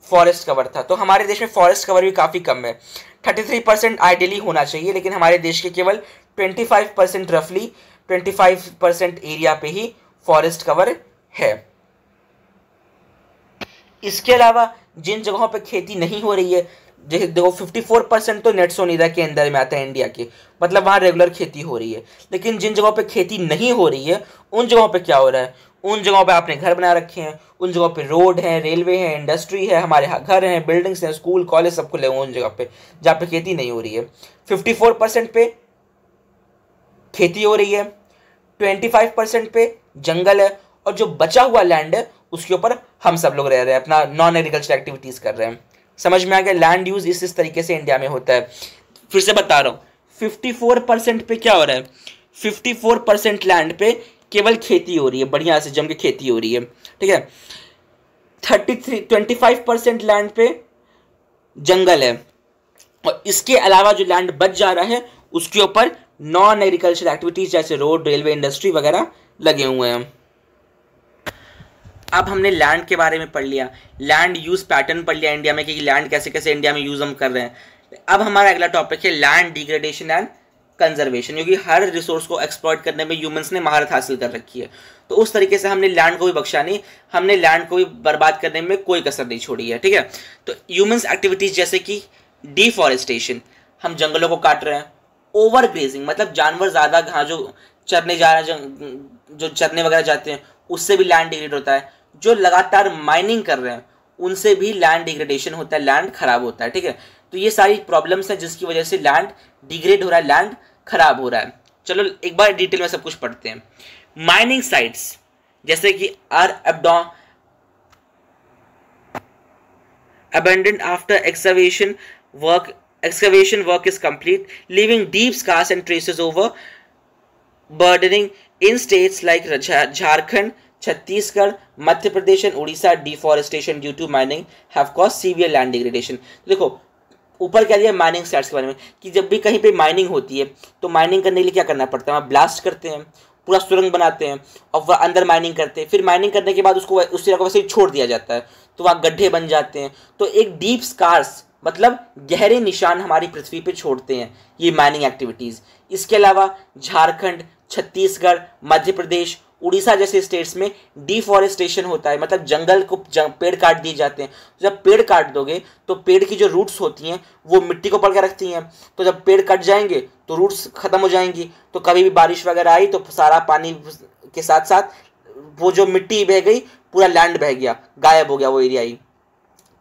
फॉरेस्ट कवर था। तो हमारे देश में फॉरेस्ट कवर भी काफ़ी कम है। 33% आइडियली होना चाहिए, लेकिन हमारे देश के केवल 25% रफली 25% एरिया पे ही फॉरेस्ट कवर है। इसके अलावा जिन जगहों पे खेती नहीं हो रही है, जैसे देखो 54% तो नेट सोन एरिया के अंदर में आता है इंडिया के, मतलब वहाँ रेगुलर खेती हो रही है। लेकिन जिन जगहों पे खेती नहीं हो रही है उन जगहों पे क्या हो रहा है, उन जगहों पे आपने घर बना रखे हैं, उन जगहों पे रोड है, रेलवे है, इंडस्ट्री है, हमारे घर हैं, बिल्डिंग्स हैं, स्कूल कॉलेज सब खुले हुए उन जगह पे जहाँ पे खेती नहीं हो रही है। 54% पे खेती हो रही है, 25% पे जंगल है, और जो बचा हुआ लैंड है उसके ऊपर हम सब लोग रह रहे हैं, अपना नॉन एग्रीकल्चर एक्टिविटीज़ कर रहे हैं। समझ में आ गया? लैंड यूज इस तरीके से इंडिया में होता है। फिर से बता रहा हूँ, 54% पे क्या हो रहा है, 54% लैंड पे केवल खेती हो रही है, बढ़िया से जम के खेती हो रही है, ठीक है। 25% लैंड पे जंगल है, और इसके अलावा जो लैंड बच जा रहा है उसके ऊपर नॉन एग्रीकल्चर एक्टिविटीज जैसे रोड, रेलवे, इंडस्ट्री वगैरह लगे हुए हैं। अब हमने लैंड के बारे में पढ़ लिया, लैंड यूज पैटर्न पढ़ लिया इंडिया में कि लैंड कैसे कैसे इंडिया में यूज हम कर रहे हैं। अब हमारा अगला टॉपिक है लैंड डिग्रेडेशन एंड कंजर्वेशन, क्योंकि हर रिसोर्स को एक्सप्लॉइट करने में ह्यूमंस ने महारत हासिल कर रखी है, तो उस तरीके से हमने लैंड को भी बख्शा नहीं, हमने लैंड को भी बर्बाद करने में कोई कसर नहीं छोड़ी है, ठीक है। तो ह्यूमंस एक्टिविटीज जैसे कि डिफॉरेस्टेशन, हम जंगलों को काट रहे हैं, ओवर ग्रेजिंग मतलब जानवर ज़्यादा घास जो चरने जा रहे हैं, जो चरने वगैरह जाते हैं उससे भी लैंड डिग्रेड होता है, जो लगातार माइनिंग कर रहे हैं उनसे भी लैंड डिग्रेडेशन होता है, लैंड खराब होता है, ठीक है। तो ये सारी प्रॉब्लम्स हैं जिसकी वजह से लैंड डिग्रेड हो रहा है, लैंड खराब हो रहा है। चलो एक बार डिटेल में सब कुछ पढ़ते हैं। माइनिंग साइट्स जैसे कि are abandoned after excavation work is complete, leaving deep scars and traces over burdening in states like Jharkhand, Chhattisgarh, Madhya Pradesh and Odisha. Deforestation due to mining have caused severe land degradation. देखो ऊपर क्या दिया mining sites के बारे में कि जब भी कहीं पे माइनिंग होती है तो माइनिंग करने के लिए क्या करना पड़ता है, वहाँ ब्लास्ट करते हैं, पूरा सुरंग बनाते हैं और वह अंदर माइनिंग करते हैं, फिर माइनिंग करने के बाद उसको उस जगह को वैसे ही छोड़ दिया जाता है, तो वहाँ गड्ढे बन जाते हैं। तो एक डीप स्कार्स मतलब गहरे निशान हमारी पृथ्वी पे छोड़ते हैं ये माइनिंग एक्टिविटीज़। इसके अलावा झारखंड, छत्तीसगढ़, मध्य प्रदेश, उड़ीसा जैसे स्टेट्स में डिफॉरेस्टेशन होता है, मतलब जंगल को पेड़ काट दिए जाते हैं। जब पेड़ काट दोगे तो पेड़ की जो रूट्स होती हैं वो मिट्टी को पकड़ के रखती हैं, तो जब पेड़ कट जाएंगे तो रूट्स खत्म हो जाएंगी, तो कभी भी बारिश वगैरह आई तो सारा पानी के साथ साथ वो जो मिट्टी बह गई, पूरा लैंड बह गया, गायब हो गया वो एरिया ही।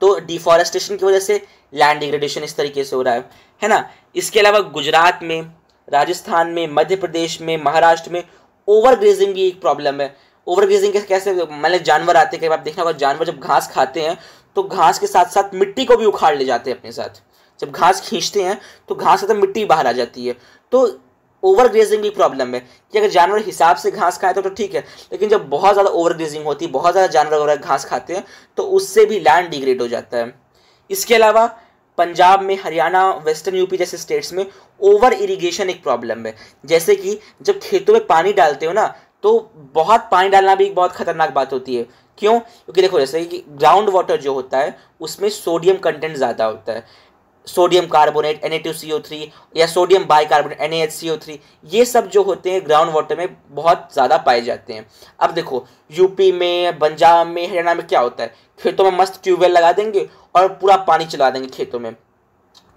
तो डिफॉरेस्टेशन की वजह से लैंड डिग्रेडेशन इस तरीके से हो रहा है ना। इसके अलावा गुजरात में, राजस्थान में, मध्य प्रदेश में, महाराष्ट्र में ओवर ग्रेजिंग भी एक प्रॉब्लम है। ओवर ग्रेजिंग कैसे, मतलब जानवर आते हैं, कई बार देखना होगा जानवर जब घास खाते हैं तो घास के साथ साथ मिट्टी को भी उखाड़ ले जाते हैं अपने साथ। जब घास खींचते हैं तो घास से तो मिट्टी बाहर आ जाती है। तो ओवर ग्रेजिंग भी प्रॉब्लम है कि अगर जानवर हिसाब से घास खाए तो ठीक है, लेकिन जब बहुत ज़्यादा ओवर ग्रेजिंग होती है, बहुत ज़्यादा जानवर वगैरह घास खाते हैं तो उससे भी लैंड डिग्रेड हो जाता है। इसके अलावा पंजाब में, हरियाणा, वेस्टर्न यूपी जैसे स्टेट्स में ओवर इरिगेशन एक प्रॉब्लम है। जैसे कि जब खेतों में पानी डालते हो ना तो बहुत पानी डालना भी एक बहुत खतरनाक बात होती है। क्यों? क्योंकि देखो जैसे कि ग्राउंड वाटर जो होता है उसमें सोडियम कंटेंट ज़्यादा होता है, सोडियम कार्बोनेट Na2CO3 या सोडियम बाइकार्बोनेट NaHCO3, ये सब जो होते हैं ग्राउंड वाटर में बहुत ज़्यादा पाए जाते हैं। अब देखो यूपी में, पंजाब में, हरियाणा में क्या होता है, खेतों में मस्त ट्यूबवेल लगा देंगे और पूरा पानी चला देंगे खेतों में,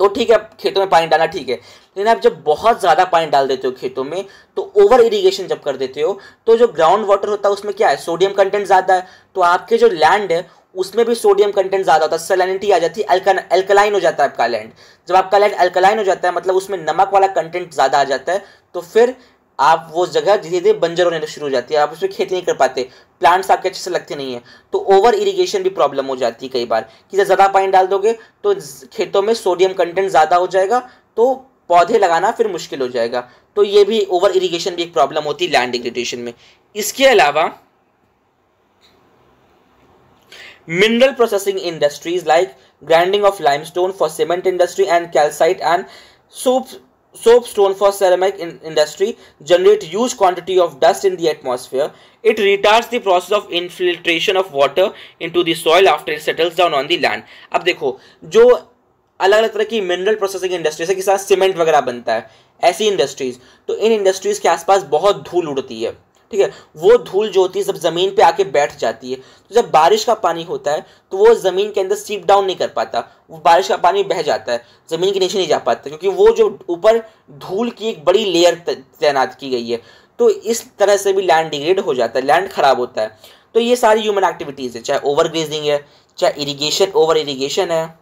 तो ठीक है खेतों में पानी डालना ठीक है, लेकिन आप जब बहुत ज़्यादा पानी डाल देते हो खेतों में तो ओवर इरिगेशन जब कर देते हो तो जो ग्राउंड वाटर होता है उसमें क्या है, सोडियम कंटेंट ज़्यादा है, तो आपके जो लैंड है उसमें भी सोडियम कंटेंट ज़्यादा होता है, सैलिनिटी आ जाती है, अल्कलाइन हो जाता है आपका लैंड। जब आपका लैंड अल्कलाइन हो जाता है मतलब उसमें नमक वाला कंटेंट ज़्यादा आ जाता है, तो फिर आप वो जगह धीरे धीरे बंजर होने शुरू हो जाती है, आप उसमें खेती नहीं कर पाते, प्लांट्स आपके अच्छे से लगते नहीं है। तो ओवर इरिगेशन भी प्रॉब्लम हो जाती है कई बार कि जब ज़्यादा पानी डाल दोगे तो खेतों में सोडियम कंटेंट ज़्यादा हो जाएगा, तो पौधे लगाना फिर मुश्किल हो जाएगा। तो ये भी ओवर इरिगेशन भी एक प्रॉब्लम होती है लैंड डिग्रेडेशन में। इसके अलावा mineral processing industries like grinding of limestone for cement industry and calcite and soapstone for ceramic industry generate huge quantity of dust in the atmosphere. It retards the process of infiltration of water into the soil after it settles down on the land. अब देखो जो अलग अलग तरह की mineral processing industry, जैसे कि साथ सीमेंट वगैरह बनता है, ऐसी इंडस्ट्रीज, तो इन इंडस्ट्रीज के आसपास बहुत धूल उड़ती है, ठीक है। वो धूल जो होती है जब ज़मीन पे आके बैठ जाती है, तो जब बारिश का पानी होता है तो वो ज़मीन के अंदर सीप डाउन नहीं कर पाता, वो बारिश का पानी बह जाता है, ज़मीन के नीचे नहीं जा पाता, क्योंकि वो जो ऊपर धूल की एक बड़ी लेयर तैनात की गई है। तो इस तरह से भी लैंड डिग्रेड हो जाता है, लैंड खराब होता है। तो ये सारी ह्यूमन एक्टिविटीज़ है, चाहे ओवर ग्रेजिंग है, चाहे इरीगेशन ओवर इरीगेशन है,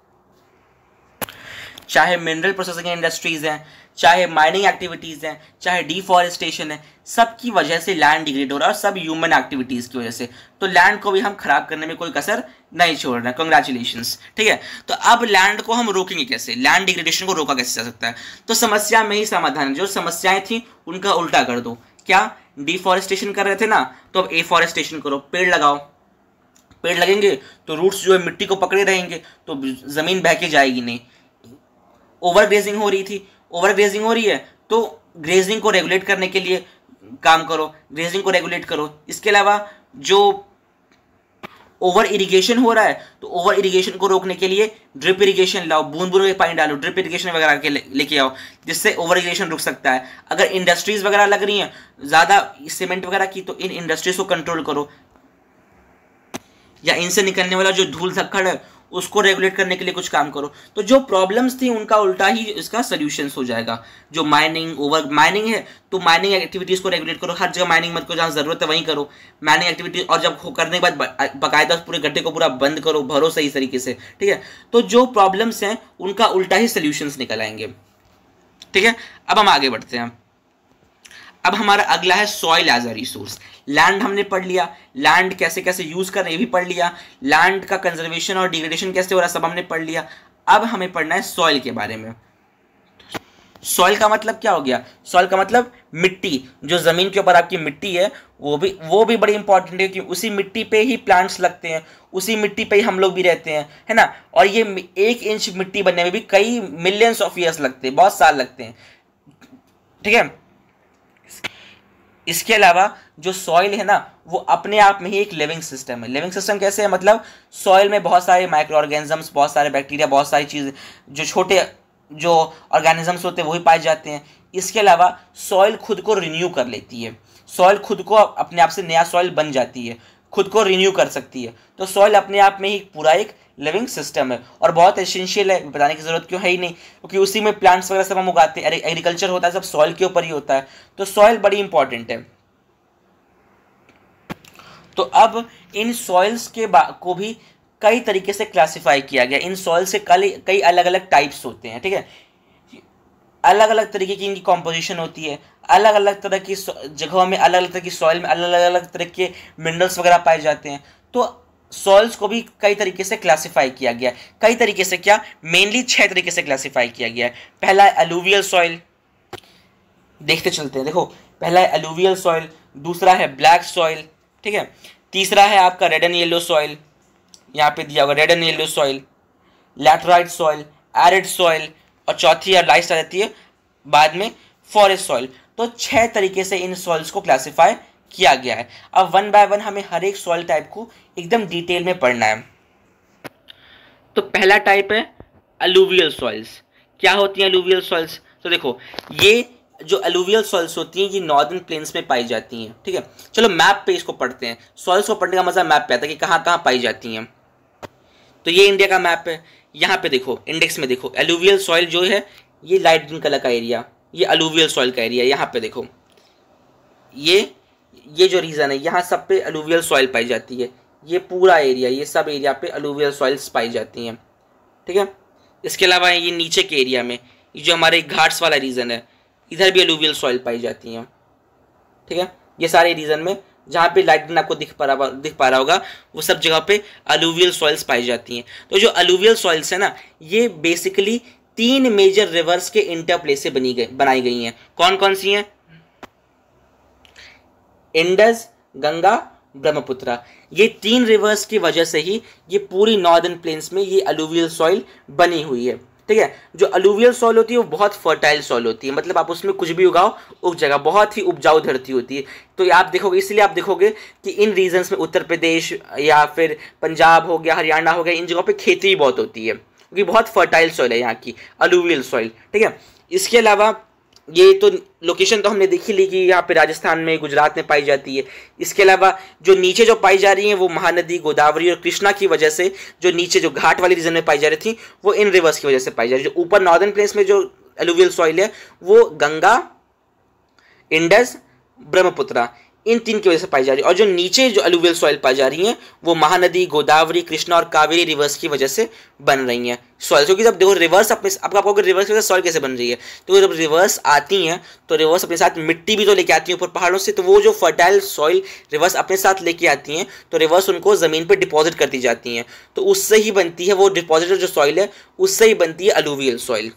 चाहे मिनरल प्रोसेसिंग इंडस्ट्रीज़ हैं, चाहे माइनिंग एक्टिविटीज़ हैं, चाहे डिफॉरेस्टेशन है, सब की वजह से लैंड डिग्रेड हो रहा है और सब ह्यूमन एक्टिविटीज़ की वजह से। तो लैंड को भी हम खराब करने में कोई कसर नहीं छोड़ रहे हैं। कंग्रेचुलेशंस। ठीक है, तो अब लैंड को हम रोकेंगे कैसे, लैंड डिग्रेडेशन को रोका कैसे जा सकता है? तो समस्या में ही समाधान है। जो समस्याएं थी उनका उल्टा कर दो। क्या डिफॉरेस्टेशन कर रहे थे ना, तो अब एफॉरेस्टेशन करो, पेड़ लगाओ। पेड़ लगेंगे तो रूट्स जो है मिट्टी को पकड़े रहेंगे, तो ज़मीन बह के जाएगी नहीं। ओवर ग्रेजिंग हो रही थी, ओवर ग्रेजिंग हो रही है तो ग्रेजिंग को रेगुलेट करने के लिए काम करो, ग्रेजिंग को रेगुलेट करो। इसके अलावा जो ओवर इरिगेशन हो रहा है तो ओवर इरिगेशन को रोकने के लिए ड्रिप इरिगेशन लाओ, बूंद बूंद में पानी डालो, ड्रिप इरिगेशन वगैरह के लेके आओ, जिससे ओवर इरिगेशन रुक सकता है। अगर इंडस्ट्रीज वगैरह लग रही हैं ज़्यादा सीमेंट वगैरह की, तो इन इंडस्ट्रीज को कंट्रोल करो, या इनसे निकलने वाला जो धूल धक्कड़ है उसको रेगुलेट करने के लिए कुछ काम करो। तो जो प्रॉब्लम्स थी उनका उल्टा ही इसका सॉल्यूशंस हो जाएगा। जो माइनिंग, ओवर माइनिंग है तो माइनिंग एक्टिविटीज़ को रेगुलेट करो, हर जगह माइनिंग मत करो, जहाँ ज़रूरत है वहीं करो माइनिंग एक्टिविटीज। और जब करने के बाद बाकायदा पूरे गड्ढे को पूरा बंद करो, भरो सही तरीके से। ठीक है, तो जो प्रॉब्लम्स हैं उनका उल्टा ही सोल्यूशंस निकल आएंगे। ठीक है, अब हम आगे बढ़ते हैं। अब हमारा अगला है soil as a resource. Land हमने पढ़ लिया, लैंड कैसे कैसे यूज करना ये भी पढ़ लिया, लैंड का कंजर्वेशन और डिग्रेडेशन कैसे हो रहा है सब हमने पढ़ लिया। अब हमें पढ़ना है सॉइल के बारे में। सॉइल का मतलब क्या हो गया? सॉइल का मतलब मिट्टी, जो जमीन के ऊपर आपकी मिट्टी है वो भी बड़ी इंपॉर्टेंट है, क्योंकि उसी मिट्टी पे ही प्लांट्स लगते हैं, उसी मिट्टी पे ही हम लोग भी रहते हैं, है ना। और ये 1 इंच मिट्टी बनने में भी कई मिलियंस ऑफ ईयर्स लगते हैं, बहुत साल लगते हैं। ठीक है, इसके अलावा जो सॉइल है ना वो अपने आप में ही एक लिविंग सिस्टम है। लिविंग सिस्टम कैसे है? मतलब सॉइल में बहुत सारे माइक्रो ऑर्गेनिजम्स, बहुत सारे बैक्टीरिया, बहुत सारी चीज़, जो छोटे जो ऑर्गेनिजम्स होते हैं वही पाए जाते हैं। इसके अलावा सॉइल खुद को रिन्यू कर लेती है, सॉइल खुद को अपने आप से नया सॉइल बन जाती है, खुद को रिन्यू कर सकती है। तो सॉइल अपने आप में ही पूरा एक लिविंग सिस्टम है और बहुत एसेंशियल है, बताने की जरूरत क्यों है ही नहीं, क्योंकि उसी में प्लांट्स वगैरह सब हम उगाते हैं, एग्रीकल्चर होता है सब सॉइल के ऊपर ही होता है। तो सॉइल बड़ी इंपॉर्टेंट है। तो अब इन सॉइल्स को भी कई तरीके से क्लासिफाई किया गया। इन सॉइल से कई अलग अलग टाइप्स होते हैं। ठीक है, अलग अलग तरीके की इनकी कॉम्पोजिशन होती है, अलग अलग तरह की जगहों में, अलग अलग तरह की सॉइल में अलग अलग तरह के मिनरल्स वगैरह पाए जाते हैं। तो सॉइल्स को भी कई तरीके से क्लासिफाई किया गया है। कई तरीके से क्या, मेनली 6 तरीके से क्लासिफाई किया गया है। पहला है अलूवियल सॉइल, देखते चलते हैं। देखो, पहला है अलूवियल सॉइल, दूसरा है ब्लैक सॉइल, ठीक है, तीसरा है आपका रेड एंड येलो सॉइल, यहाँ पे दिया होगा red and yellow soil, laterite soil, arid soil, और चौथी और लास्ट आ जाती है बाद में फॉरेस्ट सॉइल। तो 6 तरीके से इन सॉइल्स को क्लासिफाई किया गया है। अब 1 बाय 1 हमें हर एक सॉइल टाइप को एकदम डिटेल में पढ़ना है। तो पहला टाइप है अलूवियल सॉइल्स। क्या होती हैं अलूवियल सॉइल्स? तो देखो, ये जो अलूवियल सॉइल्स होती हैं ये नॉर्दर्न प्लेन्स में पाई जाती हैं। ठीक है, चलो मैप पे इसको पढ़ते हैं। सॉइल्स को पढ़ने का मजा मैप पे आता है कि कहाँ कहाँ पाई जाती हैं। तो ये इंडिया का मैप है, यहाँ पे देखो इंडेक्स में देखो अलूवियल सॉइल जो है ये लाइट ग्रीन कलर का एरिया, ये अलूवियल सॉइल का एरिया। यहाँ पे देखो ये जो रीजन है यहाँ सब पे अलूवियल सॉइल पाई जाती है। ये पूरा एरिया, ये सब एरिया पे अलूवियल सॉइल्स पाई जाती हैं। ठीक है, इसके अलावा ये नीचे के एरिया में ये जो हमारे घाट्स वाला रीजन है इधर भी अलूवियल सॉइल पाई जाती हैं। ठीक है, ये सारे रीजन में जहाँ पे लाइट ग्रीन आपको दिख पा रहा होगा वो सब जगह पे अलूवियल सॉइल्स पाई जाती हैं। तो जो अलूवियल सॉइल्स है ना ये बेसिकली 3 मेजर रिवर्स के इंटरप्ले से बनाई गई हैं। कौन कौन सी हैं? इंडस, गंगा, ब्रह्मपुत्र। ये 3 रिवर्स की वजह से ही ये पूरी नॉर्दर्न प्लेन्स में ये अलूवियल सॉइल बनी हुई है। ठीक है, जो अलूवियल सॉइल होती है वो बहुत फर्टाइल सॉइल होती है, मतलब आप उसमें कुछ भी उगाओ उग जाएगा, बहुत ही उपजाऊ धरती होती है। तो आप देखोगे, इसलिए आप देखोगे कि इन रीजन्स में उत्तर प्रदेश या फिर पंजाब हो गया, हरियाणा हो गया, इन जगहों पे खेती ही बहुत होती है क्योंकि बहुत फर्टाइल सॉइल है यहाँ की अलूवियल सॉइल। ठीक है, इसके अलावा ये तो लोकेशन तो हमने देखी ली कि यहाँ पे राजस्थान में, गुजरात में पाई जाती है। इसके अलावा जो नीचे जो पाई जा रही हैं वो महानदी, गोदावरी और कृष्णा की वजह से, जो नीचे जो घाट वाली रीजन में पाई जा रही थी वो इन रिवर्स की वजह से पाई जा रही है। जो ऊपर नॉर्दर्न प्लेन्स में जो अलूवियल सॉइल है वो गंगा, इंडस, ब्रह्मपुत्र, इन तीन की वजह से पाई जा रही है। और जो नीचे जो अलुवियल सॉइल पाई जा रही है वो महानदी, गोदावरी, कृष्णा और कावेरी रिवर्स की वजह से बन रही हैं सॉइल। क्योंकि जब देखो रिवर्स अपने आपको आपको रिवर्स की सॉइल कैसे बन रही है, तो जब रिवर्स आती हैं तो रिवर्स अपने साथ मिट्टी भी तो लेके आती है ऊपर पहाड़ों से, तो वो जो फर्टाइल सॉइल रिवर्स अपने साथ लेके आती हैं तो रिवर्स उनको ज़मीन पर डिपॉजिट करती जाती हैं, तो उससे ही बनती है वो डिपॉजिटेड जो सॉइल है, उससे ही बनती है अलुवियल सॉइल।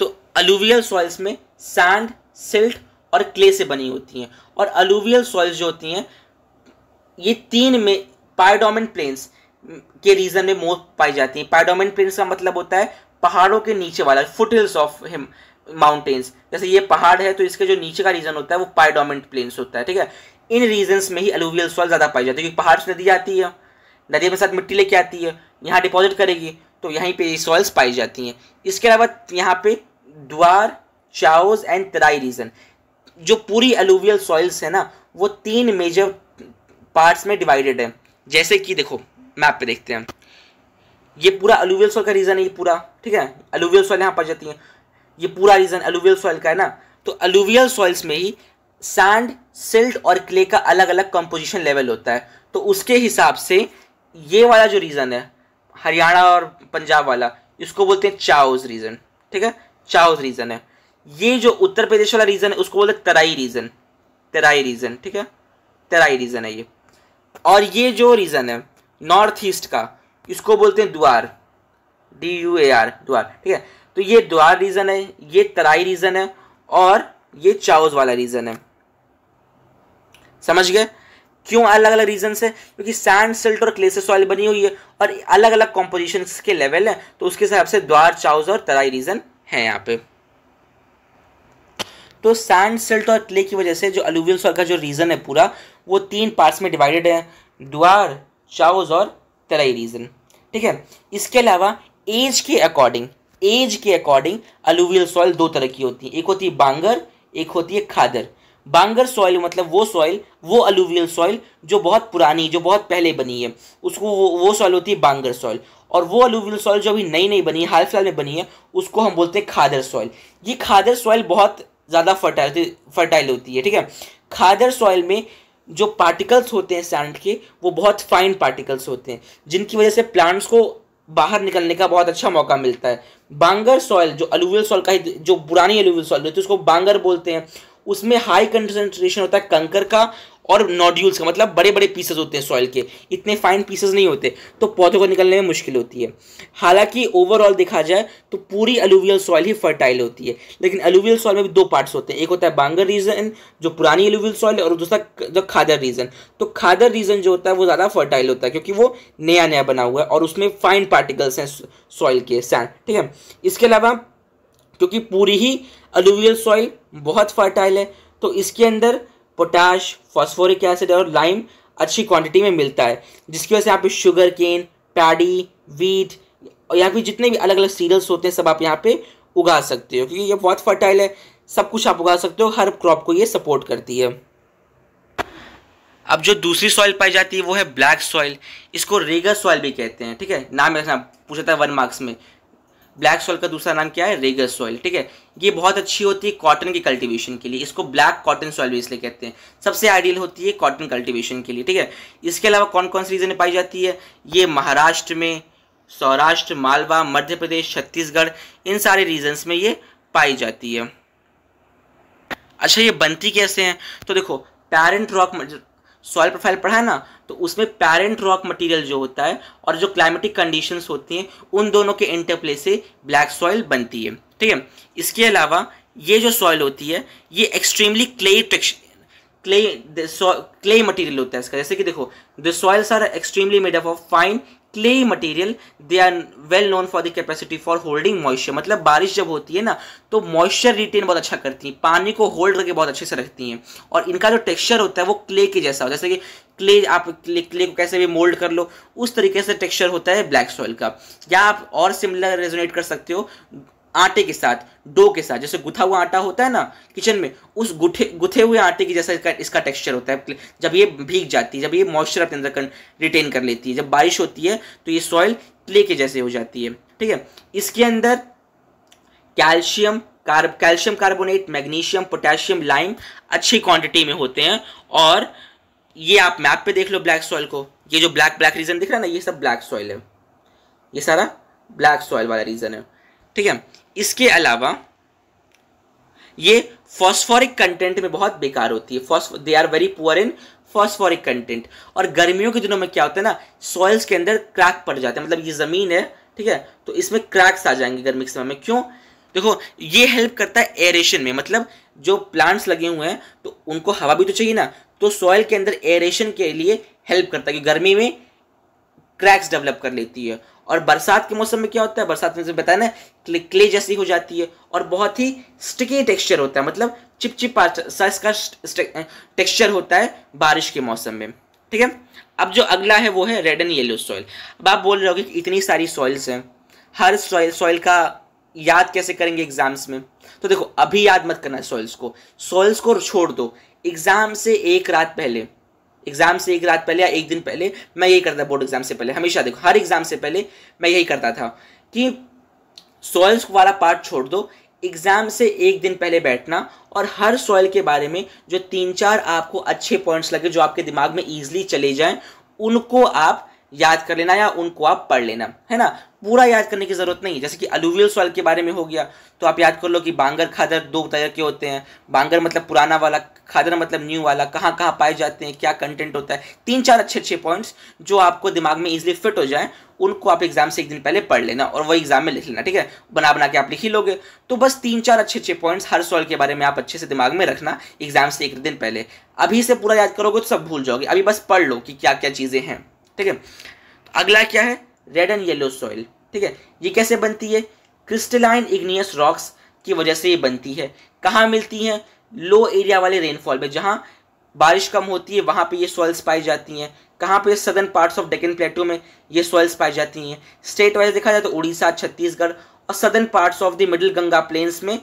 तो अलुवियल सॉइल्स में सैंड, सिल्ट और क्ले से बनी होती हैं। और अलुवियल सॉइल्स जो होती हैं ये तीन में पायडोमेंट प्लेन्स के रीजन में मोस्ट पाई जाती हैं। पायडोमेंट प्लेन्स का मतलब होता है पहाड़ों के नीचे वाला, फुटहिल्स ऑफ माउंटेन्स। जैसे ये पहाड़ है तो इसके जो नीचे का रीजन होता है वो पायडोमेंट प्लेन्स होता है, ठीक है। इन रीजन्स में ही अलुवियल सॉइल ज़्यादा पाई जाती है, क्योंकि पहाड़ से नदी आती है, नदी में साथ मिट्टी लेके आती है, यहाँ डिपॉजिट करेगी तो यहीं पे ये सॉइल्स पाई जाती हैं। इसके अलावा यहाँ पे द्वार, चाओस एंड तराई रीजन, जो पूरी अलुवियल सॉइल्स है ना वो तीन मेजर पार्ट्स में डिवाइडेड है। जैसे कि देखो मैप पे देखते हैं, ये पूरा अलुवियल सॉइल का रीजन है, ये पूरा, ठीक है। अलुवियल सॉइल यहाँ पाई जाती है, ये पूरा रीजन अलुवियल सॉइल का है ना। तो अलुवियल सॉइल्स में ही सैंड, सिल्ट और क्ले का अलग अलग कंपोजिशन लेवल होता है। तो उसके हिसाब से ये वाला जो रीजन है हरियाणा और पंजाब वाला, इसको बोलते हैं चाओस रीजन, ठीक है, चाओस रीजन है। ये जो उत्तर प्रदेश वाला रीजन है उसको बोलते हैं तराई रीजन, तराई रीजन, ठीक है, तराई रीजन है ये। और ये जो रीजन है नॉर्थ ईस्ट का, इसको बोलते हैं द्वार, DUAR, द्वार, ठीक है। तो ये द्वार रीजन है, ये तराई रीजन है और ये चाओस वाला रीजन है। समझ गए क्यों अलग अलग रीजन है? क्योंकि सैंड, सिल्ट और क्ले से सॉइल बनी हुई है और अलग अलग कॉम्पोजिशन के लेवल है, तो उसके हिसाब से द्वार, चाओस और तराई रीजन है यहाँ पे। तो सैंड, सिल्ट और क्ले की वजह से जो अलुवियल सॉइल का जो रीजन है पूरा, वो तीन पार्ट्स में डिवाइडेड है, द्वार, चाओस और तराई रीजन, ठीक है। इसके अलावा एज के अकॉर्डिंग अलुवियल सॉइल दो तरह की होती है, एक होती है बांगर, एक होती है खादर। बांगर सॉइल मतलब वो सॉइल, वो अलुवियल सॉइल जो बहुत पुरानी, जो बहुत पहले बनी है, उसको वो सॉइल होती है बांगर सॉइल। और वो अलुवियल सॉइल जो अभी नई बनी है, हाल फिलहाल में बनी है, उसको हम बोलते हैं खादर सॉइल। ये खादर सॉइल बहुत ज़्यादा फर्टाइल होती है, ठीक है। खादर सॉइल में जो पार्टिकल्स होते हैं सैंड के, वो बहुत फाइन पार्टिकल्स होते हैं, जिनकी वजह से प्लांट्स को बाहर निकलने का बहुत अच्छा मौका मिलता है। बांगर सॉइल जो अलुवियल सॉइल का, जो पुरानी अलुवियल सॉइल होती है उसको बांगर बोलते हैं। उसमें हाई कंसंट्रेशन होता है कंकर का और नोड्यूल्स का, मतलब बड़े बड़े पीसेस होते हैं सॉइल के, इतने फाइन पीसेस नहीं होते, तो पौधों को निकलने में मुश्किल होती है। हालांकि ओवरऑल देखा जाए तो पूरी अलुवियल सॉइल ही फर्टाइल होती है, लेकिन अलुवियल सॉइल में भी दो पार्ट्स होते हैं, एक होता है बांगर रीजन जो पुरानी अलुवियल सॉइल है, और दूसरा जो खादर रीजन। तो खादर रीजन जो होता है वो ज़्यादा फर्टाइल होता है, क्योंकि वो नया बना हुआ है और उसमें फाइन पार्टिकल्स हैं सॉइल के, सैंड, ठीक है। इसके अलावा क्योंकि पूरी ही अलुवियल सॉइल बहुत फर्टाइल है, तो इसके अंदर पोटाश, फॉस्फोरिक एसिड और लाइम अच्छी क्वांटिटी में मिलता है, जिसकी वजह से यहाँ पे शुगर केन, पैडी, वीट और यहाँ पे जितने भी अलग अलग सीरियल्स होते हैं सब आप यहाँ पे उगा सकते हो, क्योंकि ये बहुत फर्टाइल है, सब कुछ आप उगा सकते हो, हर क्रॉप को ये सपोर्ट करती है। अब जो दूसरी सॉइल पाई जाती है वो है ब्लैक सॉइल, इसको रेगर सॉइल भी कहते हैं, ठीक है। नाम ऐसा पूछा था 1 मार्क्स में। ब्लैक सॉइल का दूसरा नाम क्या है? रेगर सॉइल, ठीक है। ये बहुत अच्छी होती है कॉटन की कल्टीवेशन के लिए, इसको ब्लैक कॉटन सॉइल भी इसलिए कहते हैं, सबसे आइडियल होती है कॉटन कल्टीवेशन के लिए, ठीक है। इसके अलावा कौन कौन सी रीजन में पाई जाती है? ये महाराष्ट्र में, सौराष्ट्र, मालवा, मध्य प्रदेश, छत्तीसगढ़, इन सारे रीजन्स में ये पाई जाती है। अच्छा, ये बनती कैसे हैं? तो देखो, पैरेंट रॉक सॉइल प्रोफाइल पढ़ा है ना, तो उसमें पैरेंट रॉक मटेरियल जो होता है और जो क्लाइमेटिक कंडीशंस होती हैं, उन दोनों के इंटरप्ले से ब्लैक सॉइल बनती है, ठीक है। इसके अलावा ये जो सॉइल होती है ये एक्सट्रीमली क्ले मटेरियल होता है इसका। जैसे कि देखो, the soils are extremely made up of fine clay material, they are well known for the capacity for holding moisture. मतलब बारिश जब होती है ना तो मॉइस्चर रिटेन बहुत अच्छा करती हैं, पानी को होल्ड करके बहुत अच्छे से रखती हैं, और इनका जो टेक्सचर होता है वो क्ले के जैसा होता है। जैसे कि क्ले, आप क्ले को कैसे भी मोल्ड कर लो, उस तरीके से टेक्सचर होता है ब्लैक सॉइल का। या आप और सिमिलर रेजोनेट कर सकते हो आटे के साथ, डो के साथ, जैसे गुथा हुआ आटा होता है ना किचन में, उस गुथे हुए आटे की जैसा इसका टेक्सचर होता है जब ये भीग जाती है, जब ये मॉइस्चर अपने अंदर रिटेन कर लेती है। जब बारिश होती है तो ये सॉइल क्ले के जैसे हो जाती है, ठीक है। इसके अंदर calcium, calcium carbonate, magnesium, potassium, lime अच्छी क्वांटिटी में होते हैं। और ये आप मैप पे देख लो ब्लैक सॉइल को, ये जो ब्लैक ब्लैक रीजन दिख रहा है ना, ये सब ब्लैक सॉइल है, ये सारा ब्लैक सॉइल वाला रीजन है, ठीक है। इसके अलावा ये फॉस्फोरिक कंटेंट में बहुत बेकार होती है, they are very poor in phosphoric content. और गर्मियों के दिनों में क्या होता है ना, सॉइल्स के अंदर क्रैक पड़ जाते हैं, मतलब ये जमीन है, ठीक है, तो इसमें क्रैक्स आ जाएंगे गर्मी के समय में। क्यों? देखो ये हेल्प करता है एरेशन में, मतलब जो प्लांट्स लगे हुए हैं तो उनको हवा भी तो चाहिए ना, तो सॉइल के अंदर एरेशन के लिए हेल्प करता है कि गर्मी में क्रैक्स डेवलप कर लेती है। और बरसात के मौसम में क्या होता है, बरसात में बताया ना क्ले जैसी हो जाती है और बहुत ही स्टिकी टेक्सचर होता है, मतलब चिपचिपा साइज का टेक्सचर होता है बारिश के मौसम में, ठीक है। अब जो अगला है वो है रेड एंड येलो सॉइल। अब आप बोल रहे हो कि इतनी सारी सॉइल्स हैं, हर सॉइल का याद कैसे करेंगे एग्जाम्स में? तो देखो अभी याद मत करना सॉइल्स को छोड़ दो। एग्जाम से एक रात पहले या एक दिन पहले मैं यही करता, बोर्ड एग्जाम से पहले हमेशा, देखो हर एग्जाम से पहले मैं यही करता था कि सॉइल्स वाला पार्ट छोड़ दो, एग्जाम से एक दिन पहले बैठना और हर सॉइल के बारे में जो 3-4 आपको अच्छे पॉइंट्स लगे, जो आपके दिमाग में ईजिली चले जाएं, उनको आप याद कर लेना या उनको आप पढ़ लेना, है ना। पूरा याद करने की जरूरत नहीं। जैसे कि अलुवियल सॉइल के बारे में हो गया तो आप याद कर लो कि बांगर, खादर 2 तरह के होते हैं। बांगर मतलब पुराना वाला, खादर मतलब न्यू वाला, कहाँ कहाँ पाए जाते हैं, क्या कंटेंट होता है। 3-4 अच्छे पॉइंट्स जो आपको दिमाग में इजिली फिट हो जाए, उनको आप एग्जाम से एक दिन पहले पढ़ लेना और वही एग्जाम में लिख लेना, ठीक है। बना के आप लिख ही लोगे। तो बस 3-4 अच्छे पॉइंट्स हर सॉइल के बारे में आप अच्छे से दिमाग में रखना एग्जाम से एक दिन पहले। अभी से पूरा याद करोगे तो सब भूल जाओगे, अभी बस पढ़ लो कि क्या क्या चीज़ें हैं, ठीक है। अगला क्या है, रेड एंड येलो सॉइल, ठीक है। ये कैसे बनती है? क्रिस्टलाइन इग्नियस रॉक्स की वजह से ये बनती है। कहाँ मिलती हैं? लो एरिया वाले रेनफॉल में, जहाँ बारिश कम होती है वहाँ पे ये सॉइल्स पाई जाती हैं। कहाँ पे? सदर्न पार्ट्स ऑफ डेक्कन प्लेटो में ये सॉइल्स पाई जाती हैं। स्टेट वाइज देखा जाए तो उड़ीसा, छत्तीसगढ़ और southern parts of the middle Ganga plains में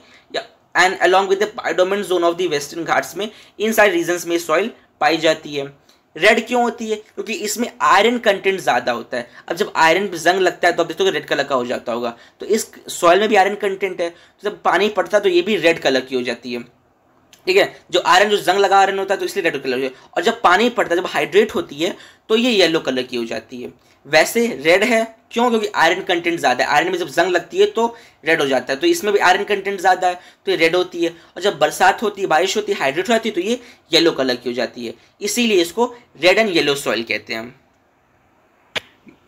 and along with the piedmont zone of the western Ghats में, इन सारे रीजन्स में सॉइल पाई जाती है। रेड क्यों होती है? क्योंकि इसमें आयरन कंटेंट ज़्यादा होता है। अब जब आयरन पे जंग लगता है तो आप देखते हो कि रेड कलर का हो जाता होगा, तो इस सॉइल में भी आयरन कंटेंट है, तो जब पानी पड़ता है तो ये भी रेड कलर की हो जाती है, ठीक है। जो जंग लगा आयरन होता है तो इसलिए रेड कलर हो जाता है, और जब पानी पड़ता है, जब हाइड्रेट होती है तो ये येलो कलर की हो जाती है। वैसे रेड है क्यों? क्योंकि आयरन कंटेंट ज़्यादा है, आयरन में जब जंग लगती है तो रेड हो जाता है, तो इसमें भी आयरन कंटेंट ज़्यादा है तो ये रेड होती है। और जब बरसात होती है, बारिश होती है, हाइड्रेट हो जाती है तो ये येलो कलर की हो जाती है, इसीलिए इसको रेड एंड येलो सॉइल कहते हैं।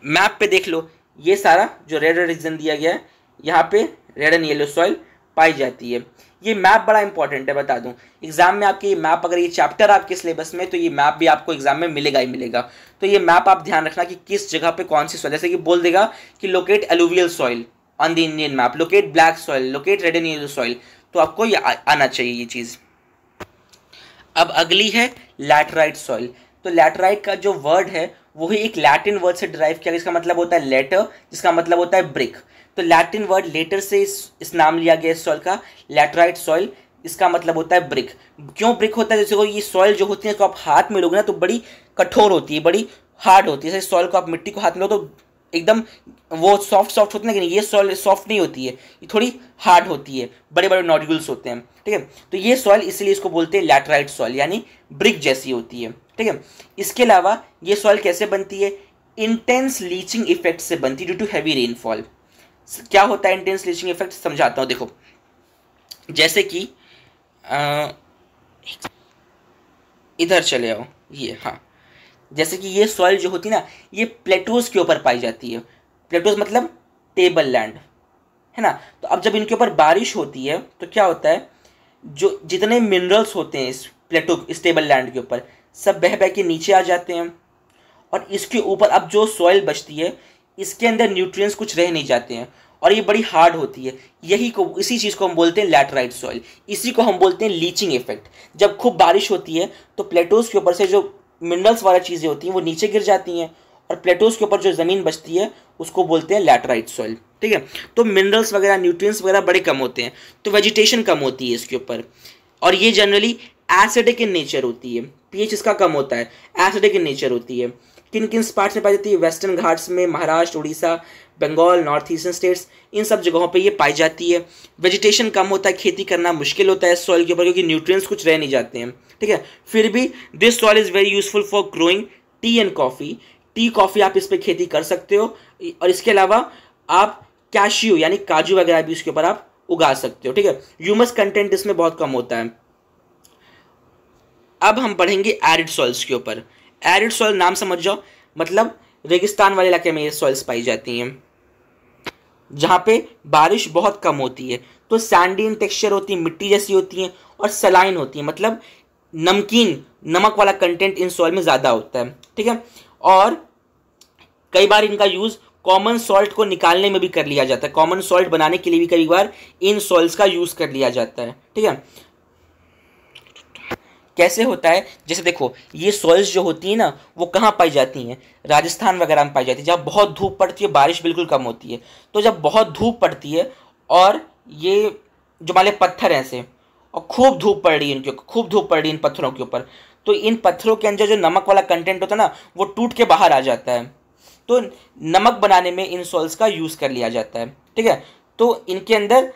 मैप पे देख लो, ये सारा जो रेड रीजन दिया गया है, यहाँ पे रेड एंड येलो सॉइल पाई जाती है। ये मैप बड़ा इंपॉर्टेंट है, बता दूं एग्जाम में आपके ये मैप, अगर ये चैप्टर आपके सिलेबस में, तो ये मैप भी आपको एग्जाम में मिलेगा ही मिलेगा। तो ये मैप आप ध्यान रखना कि किस जगह पे कौन सी सॉइल, जैसे कि बोल देगा कि locate alluvial soil on the Indian map, locate black soil, locate red and yellow soil, तो आपको ये आना चाहिए ये चीज़। अब अगली है लैटराइट सॉइल। तो लैटराइट का जो वर्ड है वही एक लैटिन वर्ड से डिराइव किया, इसका मतलब होता है लेटर, जिसका मतलब होता है ब्रिक। तो लैटिन वर्ड लेटर से इस नाम लिया गया इस सॉइल का, लैटराइट सॉइल, इसका मतलब होता है ब्रिक। क्यों ब्रिक होता है? जैसे ये सॉइल जो होती है तो आप हाथ में लोगे ना तो बड़ी कठोर होती है, बड़ी हार्ड होती है। जैसे सॉइल को आप मिट्टी को हाथ में लो तो एकदम वो सॉफ्ट होती है, लेकिन ये सॉइल सॉफ्ट नहीं होती है, ये थोड़ी हार्ड होती है, बड़े बड़े नोड्यूल्स होते हैं, ठीक है। तो ये सॉइल इसलिए इसको बोलते हैं लैटराइट सॉइल, यानी ब्रिक जैसी होती है, ठीक है। इसके अलावा ये सॉइल कैसे बनती है? इंटेंस लीचिंग इफेक्ट से बनती है, ड्यू टू हैवी रेनफॉल। क्या होता है इंटेंस लीचिंग इफेक्ट? समझाता हूँ। देखो जैसे कि इधर चले आओ, ये हाँ, जैसे कि ये सॉइल जो होती है ना, ये प्लेटोज के ऊपर पाई जाती है। प्लेटोज मतलब टेबल लैंड, है ना। तो अब जब इनके ऊपर बारिश होती है तो क्या होता है, जो जितने मिनरल्स होते हैं इस टेबल लैंड के ऊपर, सब बह बह के नीचे आ जाते हैं, और इसके ऊपर अब जो सॉइल बचती है, इसके अंदर न्यूट्रिएंट्स कुछ रह नहीं जाते हैं, और ये बड़ी हार्ड होती है। इसी चीज़ को हम बोलते हैं लैटराइट सॉइल, इसी को हम बोलते हैं लीचिंग इफेक्ट। जब खूब बारिश होती है तो प्लेटोज के ऊपर से जो मिनरल्स वाला चीज़ें होती हैं वो नीचे गिर जाती हैं, और प्लेटोज के ऊपर जो ज़मीन बचती है उसको बोलते हैं लैटराइट सॉइल, ठीक है। तो मिनरल्स वगैरह, न्यूट्रिएंट्स वगैरह बड़े कम होते हैं, तो वेजिटेशन कम होती है इसके ऊपर, और ये जनरली एसिडिक इन नेचर होती है, पीएच इसका कम होता है, एसिडिक इन नेचर होती है। किन किन पार्ट्स में पाई जाती है? वेस्टर्न घाट्स में, Maharashtra, Orissa, Bengal, north eastern states, इन सब जगहों पे ये पाई जाती है। वेजिटेशन कम होता है, खेती करना मुश्किल होता है सॉइल के ऊपर क्योंकि न्यूट्रिएंट्स कुछ रह नहीं जाते हैं, ठीक है। फिर भी this soil is very useful for growing T and coffee. Tea coffee आप इस पर खेती कर सकते हो, और इसके अलावा आप कैश्यू यानी काजू वगैरह भी इसके ऊपर आप उगा सकते हो, ठीक है। ह्यूमस कंटेंट इसमें बहुत कम होता है। अब हम पढ़ेंगे एरिड सॉइल्स के ऊपर। एरिड सॉइल नाम समझ जाओ, मतलब रेगिस्तान वाले इलाके में ये सॉइल्स पाई जाती हैं जहाँ पे बारिश बहुत कम होती है। तो सैंडी इन टेक्सचर होती है, मिट्टी जैसी होती हैं, और सलाइन होती है, मतलब नमकीन, नमक वाला कंटेंट इन सॉइल में ज़्यादा होता है, ठीक है। और कई बार इनका यूज़ कॉमन सॉल्ट को निकालने में भी कर लिया जाता है, कॉमन सॉल्ट बनाने के लिए भी कई बार इन सॉइल्स का यूज़ कर लिया जाता है, ठीक है। कैसे होता है? जैसे देखो, ये सॉइल्स जो होती है ना, वो कहाँ पाई जाती हैं? राजस्थान वगैरह में पाई जाती है, जहाँ बहुत धूप पड़ती है, बारिश बिल्कुल कम होती है। तो जब बहुत धूप पड़ती है और ये जो वाले पत्थर हैं ऐसे, और खूब धूप पड़ रही है इनके, खूब धूप पड़ रही है इन पत्थरों के ऊपर, तो इन पत्थरों के अंदर जो नमक वाला कंटेंट होता है ना, वो टूट के बाहर आ जाता है। तो नमक बनाने में इन सॉइल्स का यूज़ कर लिया जाता है, ठीक है। तो इनके अंदर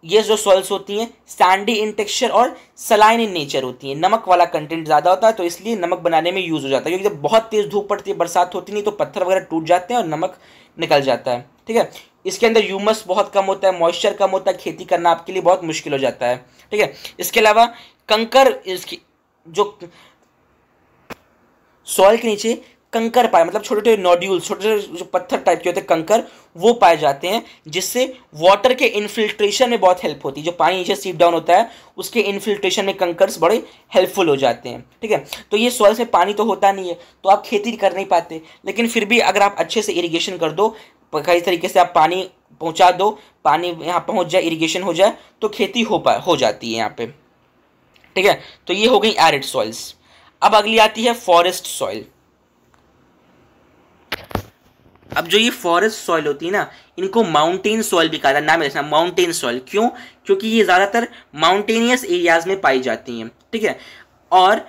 ये जो सॉइल्स होती हैं सैंडी इन टेक्सचर और सलाइन इन नेचर होती हैं, नमक वाला कंटेंट ज़्यादा होता है, तो इसलिए नमक बनाने में यूज़ हो जाता है। क्योंकि जब बहुत तेज़ धूप पड़ती है, बरसात होती नहीं, तो पत्थर वगैरह टूट जाते हैं और नमक निकल जाता है, ठीक है। इसके अंदर ह्यूमस बहुत कम होता है, मॉइस्चर कम होता है, खेती करना आपके लिए बहुत मुश्किल हो जाता है, ठीक है। इसके अलावा कंकर, इसकी जो सॉइल के नीचे कंकर पाए, मतलब छोटे छोटे नोड्यूल्स, छोटे छोटे जो पत्थर टाइप के होते हैं कंकर, वो पाए जाते हैं, जिससे वाटर के इन्फिल्ट्रेशन में बहुत हेल्प होती है। जो पानी नीचे सीप डाउन होता है, उसके इन्फिल्ट्रेशन में कंकर्स बड़े हेल्पफुल हो जाते हैं, ठीक है। तो ये सॉइल में पानी तो होता नहीं है, तो आप खेती कर नहीं पाते, लेकिन फिर भी अगर आप अच्छे से इरीगेशन कर दो, कई तरीके से आप पानी पहुँचा दो, पानी यहाँ पहुँच जाए, इरीगेशन हो जाए, तो खेती हो जाती है यहाँ पे, ठीक है। तो ये हो गई एरिड सॉइल्स। अब अगली आती है फॉरेस्ट सॉइल। अब जो ये फॉरेस्ट सॉइल होती है ना, इनको माउंटेन सॉइल भी कहा जाता है, नाम है माउंटेन सॉइल। क्यों? क्योंकि ये ज़्यादातर माउंटेनियस एरियाज में पाई जाती हैं, ठीक है, और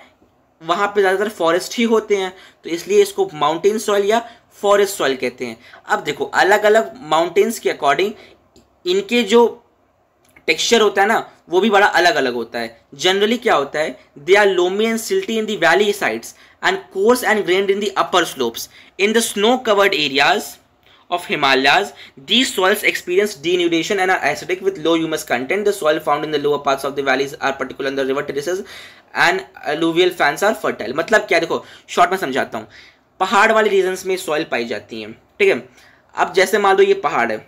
वहाँ पे ज़्यादातर फॉरेस्ट ही होते हैं, तो इसलिए इसको माउंटेन सॉइल या फॉरेस्ट सॉइल कहते हैं। अब देखो, अलग अलग माउंटेन्स के अकॉर्डिंग इनके जो टेक्सचर होता है ना, वो भी बड़ा अलग अलग होता है। जनरली क्या होता है, they are loamy and silty in the valley sides and coarse and grained in the upper slopes. In the snow-covered areas of Himalayas, these soils experience denudation and are acidic with low humus content. The soil found in the lower parts of the valleys are particular in the river terraces and alluvial fans are fertile. मतलब क्या, देखो short में समझाता हूँ। पहाड़ वाले regions में soil पाई जाती हैं, ठीक है। अब जैसे मान लो ये पहाड़ है,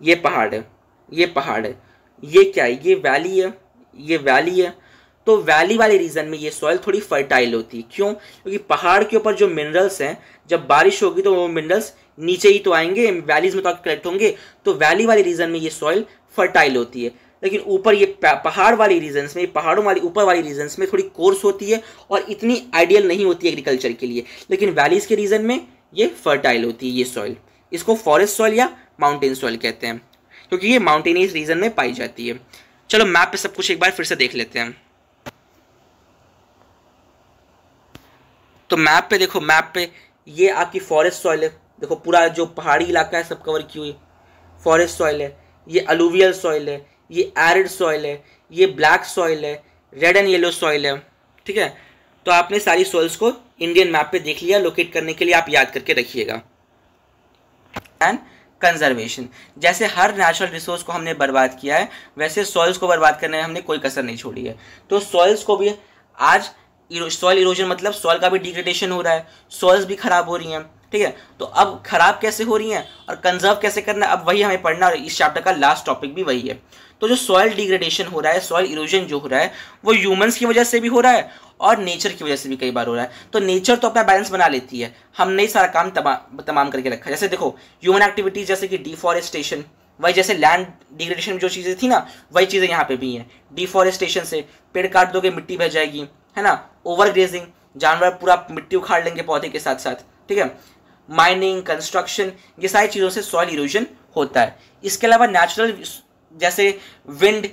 ये पहाड़ है, ये पहाड़ है, ये क्या है, ये वैली है, ये वैली है। तो वैली वाले रीजन में ये सॉइल थोड़ी फर्टाइल होती है। क्यों? क्योंकि पहाड़ के ऊपर जो मिनरल्स हैं, जब बारिश होगी तो वो मिनरल्स नीचे ही तो आएंगे, वैलीज में तो कलेक्ट होंगे, तो वैली वाले रीजन में ये सॉइल फर्टाइल होती है। लेकिन ऊपर ये पहाड़ वाली रीजन्स में, पहाड़ों वाली ऊपर वाली रीजन्स में थोड़ी कोर्स होती है और इतनी आइडियल नहीं होती है एग्रीकल्चर के लिए। लेकिन वैलीज के रीजन में ये फर्टाइल होती है ये सॉइल। इसको फॉरेस्ट सॉइल या माउंटेन सॉइल कहते हैं, क्योंकि ये माउंटेनियस रीजन में पाई जाती है। चलो मैप पे सब कुछ एक बार फिर से देख लेते हैं। तो मैप पे देखो, मैप पे ये आपकी फॉरेस्ट सॉइल है। देखो पूरा जो पहाड़ी इलाका है सब कवर की हुई फॉरेस्ट सॉइल है। ये अलूवियल सॉइल है, ये एरिड सॉइल है, ये ब्लैक सॉइल है, रेड एंड येलो सॉइल है, ठीक है। तो आपने सारी सॉइल्स को इंडियन मैप पे देख लिया। लोकेट करने के लिए आप याद करके रखिएगा। एंड कंजर्वेशन, जैसे हर नेचुरल रिसोर्स को हमने बर्बाद किया है, वैसे सॉइल्स को बर्बाद करने में हमने कोई कसर नहीं छोड़ी है। तो सॉइल्स को भी आज सॉइल इरोजन मतलब सॉइल का भी डिग्रेडेशन हो रहा है, सॉइल्स भी खराब हो रही हैं, ठीक है। तो अब खराब कैसे हो रही हैं और कंजर्व कैसे करना, अब वही हमें पढ़ना, और इस चैप्टर का लास्ट टॉपिक भी वही है। तो जो सॉइल डिग्रेडेशन हो रहा है, सॉइल इरोजन जो हो रहा है, वो ह्यूमंस की वजह से भी हो रहा है और नेचर की वजह से भी कई बार हो रहा है। तो नेचर तो अपना बैलेंस बना लेती है, हमने सारा काम तमाम करके रखा है। जैसे देखो ह्यूमन एक्टिविटीज जैसे कि डिफॉरेस्टेशन, वही जैसे लैंड डिग्रेडेशन में जो चीज़ें थी ना, वही चीज़ें यहाँ पे भी हैं। डिफॉरेस्टेशन से पेड़ काट दोगे मिट्टी बह जाएगी, है ना। ओवर ग्रेजिंग, जानवर पूरा मिट्टी उखाड़ लेंगे पौधे के साथ साथ, ठीक है। माइनिंग, कंस्ट्रक्शन, ये सारी चीज़ों से सॉइल इरोजन होता है। इसके अलावा नेचुरल जैसे विंड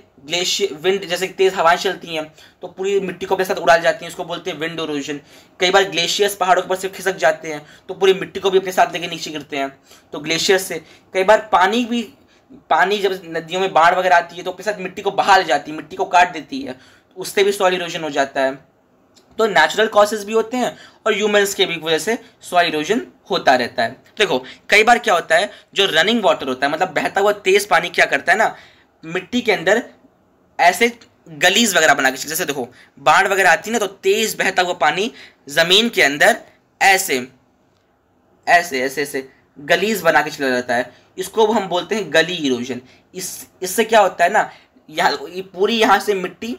जैसे तेज हवाएं चलती हैं तो पूरी मिट्टी को अपने साथ उड़ा जाती हैं, इसको बोलते हैं विंड इरोजन। कई बार ग्लेशियर्स पहाड़ों के ऊपर से खिसक जाते हैं तो पूरी मिट्टी को भी अपने साथ लेके नीचे गिरते हैं, तो ग्लेशियर्स से। कई बार पानी जब नदियों में बाढ़ वगैरह आती है तो अपने साथ मिट्टी को बहा ले जाती है, मिट्टी को काट देती है, उससे भी सॉइल इरोजन हो जाता है। तो नेचुरल कॉजेज भी होते हैं और ह्यूमंस के भी वजह से सॉइल इरोजन होता रहता है। देखो कई बार क्या होता है, जो रनिंग वाटर होता है, मतलब बहता हुआ तेज पानी क्या करता है ना, मिट्टी के अंदर ऐसे गलीज वगैरह बना के, जैसे देखो बाढ़ वगैरह आती है ना तो तेज बहता हुआ पानी जमीन के अंदर ऐसे ऐसे ऐसे ऐसे गलीज बना के चला जाता है, इसको हम बोलते हैं गली इरोजन। इससे क्या होता है ना, पूरी यहाँ से मिट्टी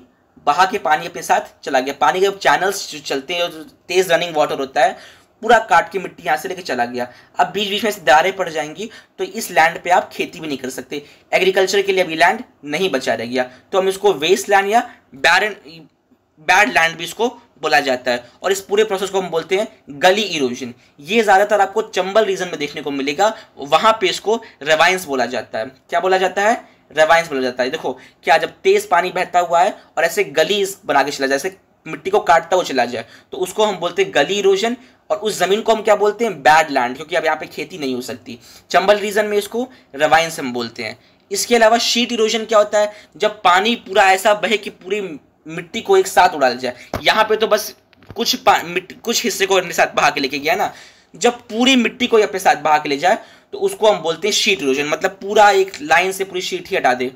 बहा के पानी अपने साथ चला गया, पानी के चैनल्स चलते हैं, तेज रनिंग वाटर होता है, पूरा काट के मिट्टी यहाँ से लेके चला गया। अब बीच बीच में दरारें पड़ जाएंगी तो इस लैंड पे आप खेती भी नहीं कर सकते, एग्रीकल्चर के लिए अभी लैंड नहीं बचा रह गया, तो हम इसको वेस्ट लैंड या बैड लैंड भी इसको बोला जाता है। और इस पूरे प्रोसेस को हम बोलते हैं गली इरोजन। ये ज्यादातर आपको चंबल रीजन में देखने को मिलेगा, वहां पे इसको रेवाइंस बोला जाता है। क्या बोला जाता है? रेवाइंस बोला जाता है। देखो क्या, जब तेज पानी बहता हुआ है और ऐसे गलीज बना के चला जाए, ऐसे मिट्टी को काटता हुआ चला जाए, तो उसको हम बोलते हैं गली इरोजन। और उस जमीन को हम क्या बोलते हैं? बैड लैंड, क्योंकि अब यहाँ पे खेती नहीं हो सकती। चंबल रीजन में इसको रेवाइंस हम बोलते हैं। इसके अलावा शीट इरोजन क्या होता है, जब पानी पूरा ऐसा बहे कि पूरी मिट्टी को एक साथ उड़ा जाए। यहाँ पे तो बस कुछ हिस्से को अपने साथ बहा के लेके गया ना, जब पूरी मिट्टी को अपने साथ बहा के ले जाए तो उसको हम बोलते हैं शीट इरोजन, मतलब पूरा एक लाइन से पूरी शीट ही हटा दे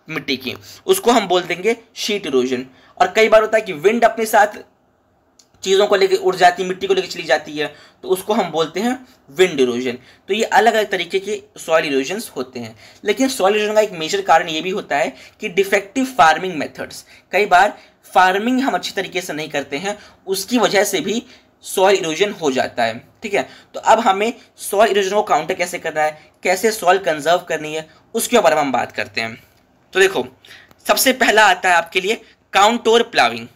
मिट्टी की, उसको हम बोल देंगे शीट इरोजन। और कई बार होता है कि विंड अपने साथ चीज़ों को लेकर उड़ जाती है, मिट्टी को लेकर चली जाती है, तो उसको हम बोलते हैं विंड इरोजन। तो ये अलग अलग तरीके के सॉइल इरोजन्स होते हैं। लेकिन सॉइल इरोजन का एक मेजर कारण ये भी होता है कि डिफेक्टिव फार्मिंग मेथड्स, कई बार फार्मिंग हम अच्छी तरीके से नहीं करते हैं, उसकी वजह से भी सॉइल इरोजन हो जाता है। ठीक है, तो अब हमें सॉइल इरोजन को काउंटर कैसे करना है, कैसे सॉइल कंजर्व करनी है, उसके बारे में हम बात करते हैं। तो देखो सबसे पहला आता है आपके लिए काउंटोर प्लाविंग।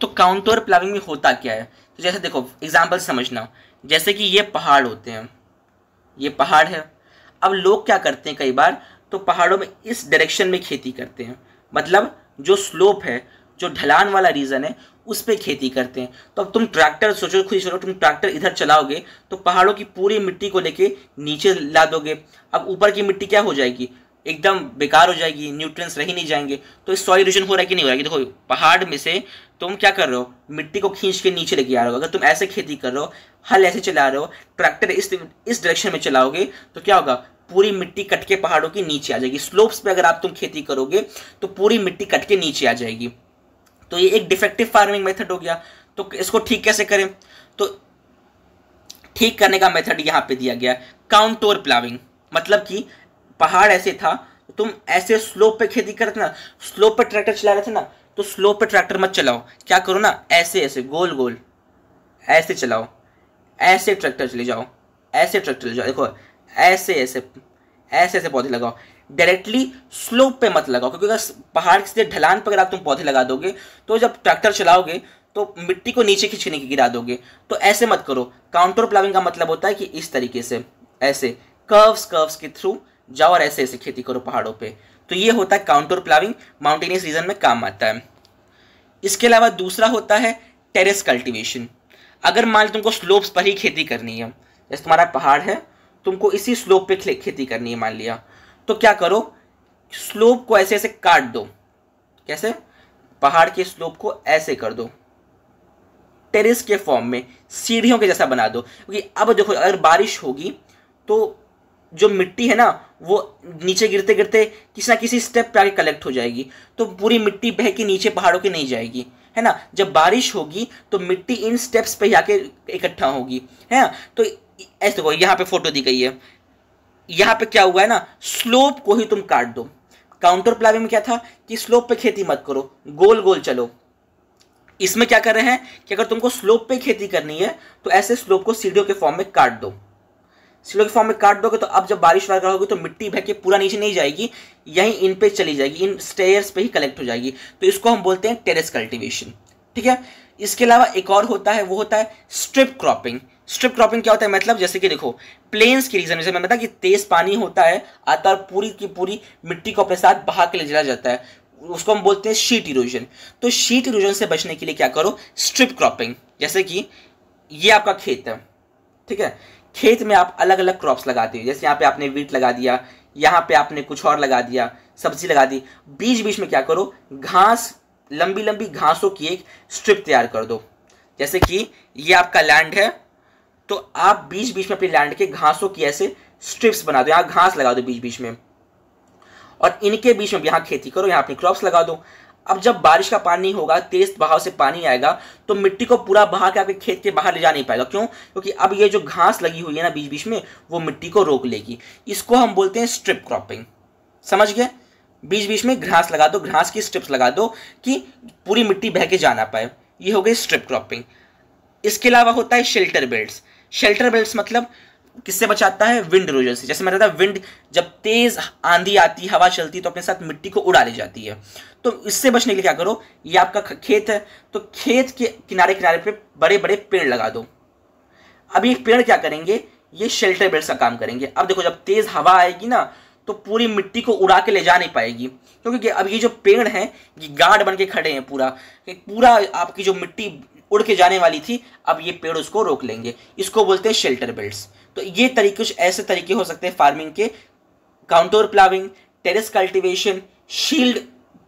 तो काउंटोर प्लाविंग में होता क्या है, तो जैसे देखो एग्जाम्पल समझना, जैसे कि ये पहाड़ होते हैं, ये पहाड़ है। अब लोग क्या करते हैं, कई बार तो पहाड़ों में इस डायरेक्शन में खेती करते हैं, मतलब जो स्लोप है, जो ढलान वाला रीजन है, उस पे खेती करते हैं। तो अब तुम ट्रैक्टर सोचो, खुद सोचो, तुम ट्रैक्टर इधर चलाओगे तो पहाड़ों की पूरी मिट्टी को लेके नीचे ला दोगे। अब ऊपर की मिट्टी क्या हो जाएगी, एकदम बेकार हो जाएगी, न्यूट्रिएंट्स रह ही नहीं जाएंगे। तो इस सॉइल इरोजन हो रहा है कि नहीं हो रहा है? देखो पहाड़ में से तुम क्या कर रहे हो, मिट्टी को खींच के नीचे लेके आ रहे हो। अगर तुम ऐसे खेती कर रहे हो, हल ऐसे चला रहे हो, ट्रैक्टर इस डायरेक्शन में चलाओगे, तो क्या होगा, पूरी मिट्टी कट के पहाड़ों की नीचे आ जाएगी। स्लोप्स पे अगर आप तुम खेती करोगे तो पूरी मिट्टी कट के नीचे आ जाएगी। तो ये एक डिफेक्टिव फार्मिंग मेथड हो गया। तो इसको ठीक कैसे करें, तो ठीक करने का मेथड यहाँ पे दिया गया, काउंटोर प्लाविंग। मतलब कि पहाड़ ऐसे था, तो तुम ऐसे स्लोप पे खेती करते ना, स्लोप पे ट्रैक्टर चला रहे थे ना, तो स्लोप पे ट्रैक्टर मत चलाओ, क्या करो ना, ऐसे ऐसे गोल गोल ऐसे चलाओ, ऐसे ट्रैक्टर चले जाओ, ऐसे ट्रैक्टर चले जाओ। देखो ऐसे ऐसे ऐसे ऐसे पौधे लगाओ, डायरेक्टली स्लोप पे मत लगाओ, क्योंकि अगर पहाड़ के ढलान पर अगर आप तुम पौधे लगा दोगे तो जब ट्रैक्टर चलाओगे तो मिट्टी को नीचे खींचने की गिरा दोगे। तो ऐसे मत करो। काउंटर प्लाविंग का मतलब होता है कि इस तरीके से ऐसे कर्व्स के थ्रू जाओ और ऐसे ऐसे खेती करो पहाड़ों पे। तो ये होता है काउंटर प्लाविंग, माउंटेनियस रीजन में काम आता है। इसके अलावा दूसरा होता है टेरेस कल्टीवेशन। अगर मान लो तुमको स्लोप्स पर ही खेती करनी है, जैसे तुम्हारा पहाड़ है, तुमको इसी स्लोप पे खेती करनी है मान लिया, तो क्या करो, स्लोप को ऐसे ऐसे काट दो। कैसे? पहाड़ के स्लोप को ऐसे कर दो, टेरेस के फॉर्म में, सीढ़ियों के जैसा बना दो। क्योंकि अब देखो अगर बारिश होगी तो जो मिट्टी है ना वो नीचे गिरते गिरते किसी ना किसी स्टेप पे आके कलेक्ट हो जाएगी, तो पूरी मिट्टी बह के नीचे पहाड़ों के नहीं जाएगी, है ना। जब बारिश होगी तो मिट्टी इन स्टेप्स पे आके इकट्ठा होगी, है ना। तो ऐसे देखो यहाँ पे फोटो दी गई है, यहाँ पे क्या हुआ है ना, स्लोप को ही तुम काट दो। काउंटर प्लाविंग में क्या था कि स्लोप पे खेती मत करो, गोल गोल चलो। इसमें क्या कर रहे हैं कि अगर तुमको स्लोप पे खेती करनी है तो ऐसे स्लोप को सीढ़ियों के फॉर्म में काट दो। सीढ़ियों के फॉर्म में काट दोगे तो अब जब बारिश वगैरह होगी तो मिट्टी बह के पूरा नीचे नहीं जाएगी, यहीं इन पे चली जाएगी, इन स्टेयर्स पे ही कलेक्ट हो जाएगी। तो इसको हम बोलते हैं टेरेस कल्टीवेशन। ठीक है। इसके अलावा एक और होता है, वो होता है स्ट्रिप क्रॉपिंग। स्ट्रिप क्रॉपिंग क्या होता है, मतलब जैसे कि देखो प्लेन्स के रीजन, जैसे मैं बता कि तेज पानी होता है आता और पूरी की पूरी मिट्टी को अपने साथ बहा के ले चला जाता है, उसको हम बोलते हैं शीट इरोजन। तो शीट इरोजन से बचने के लिए क्या करो, स्ट्रिप क्रॉपिंग। जैसे कि ये आपका खेत है, ठीक है, खेत में आप अलग अलग क्रॉप्स लगाते हो, जैसे यहाँ पे आपने वीट लगा दिया, यहाँ पे आपने कुछ और लगा दिया, सब्जी लगा दी, बीच बीच में क्या करो, घास, लंबी लंबी घासों की एक स्ट्रिप तैयार कर दो। जैसे कि ये आपका लैंड है, तो आप बीच बीच में अपने लैंड के घासों की ऐसे स्ट्रिप्स बना दो, यहाँ घास लगा दो बीच बीच में, और इनके बीच में यहाँ खेती करो, यहाँ अपनी क्रॉप्स लगा दो। अब जब बारिश का पानी होगा, तेज बहाव से पानी आएगा, तो मिट्टी को पूरा बहा के आपके खेत के बाहर ले जा नहीं पाएगा। क्यों? क्योंकि अब ये जो घास लगी हुई है ना बीच बीच में, वो मिट्टी को रोक लेगी। इसको हम बोलते हैं स्ट्रिप क्रॉपिंग। समझ गए? बीच बीच में घास लगा दो, घास की स्ट्रिप्स लगा दो कि पूरी मिट्टी बह के जा ना पाए। ये हो गई स्ट्रिप क्रॉपिंग। इसके अलावा होता है शेल्टर बेल्ट्स। शेल्टर बेल्ट्स मतलब किससे बचाता है, विंड इरोजन से। जैसे मैंने बताया, विंड जब तेज आंधी आती, हवा चलती, तो अपने साथ मिट्टी को उड़ा ले जाती है। तो इससे बचने के लिए क्या करो, ये आपका खेत है, तो खेत के किनारे किनारे पे बड़े बड़े पेड़ लगा दो। अब ये पेड़ क्या करेंगे, ये शेल्टर बेल्ट का काम करेंगे। अब देखो जब तेज हवा आएगी ना, तो पूरी मिट्टी को उड़ा के ले जा नहीं पाएगी, क्योंकि अब ये जो पेड़ हैं ये गार्ड बन के खड़े हैं, पूरा आपकी जो मिट्टी उड़ के जाने वाली थी, अब ये पेड़ उसको रोक लेंगे। इसको बोलते हैं शेल्टर बेल्ट्स। तो ये तरीके, कुछ ऐसे तरीके हो सकते हैं फार्मिंग के, counter ploughing, terrace cultivation,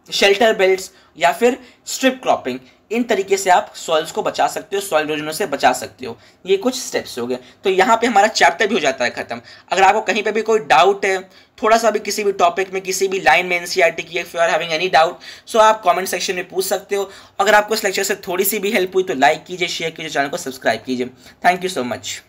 shelter belts या फिर स्ट्रिप क्रॉपिंग। इन तरीके से आप सॉइल्स को बचा सकते हो, सॉइल इरोजन से बचा सकते हो। ये कुछ स्टेप्स हो गए। तो यहाँ पे हमारा चैप्टर भी हो जाता है खत्म। अगर आपको कहीं पे भी कोई डाउट है, थोड़ा सा भी किसी भी टॉपिक में, किसी भी लाइन में एनसीईआरटी की, if you are having any doubt, so आप कमेंट सेक्शन में पूछ सकते हो। अगर आपको इस लेक्चर से थोड़ी सी भी हेल्प हुई तो लाइक कीजिए, शेयर कीजिए, चैनल को सब्सक्राइब कीजिए। Thank you so much.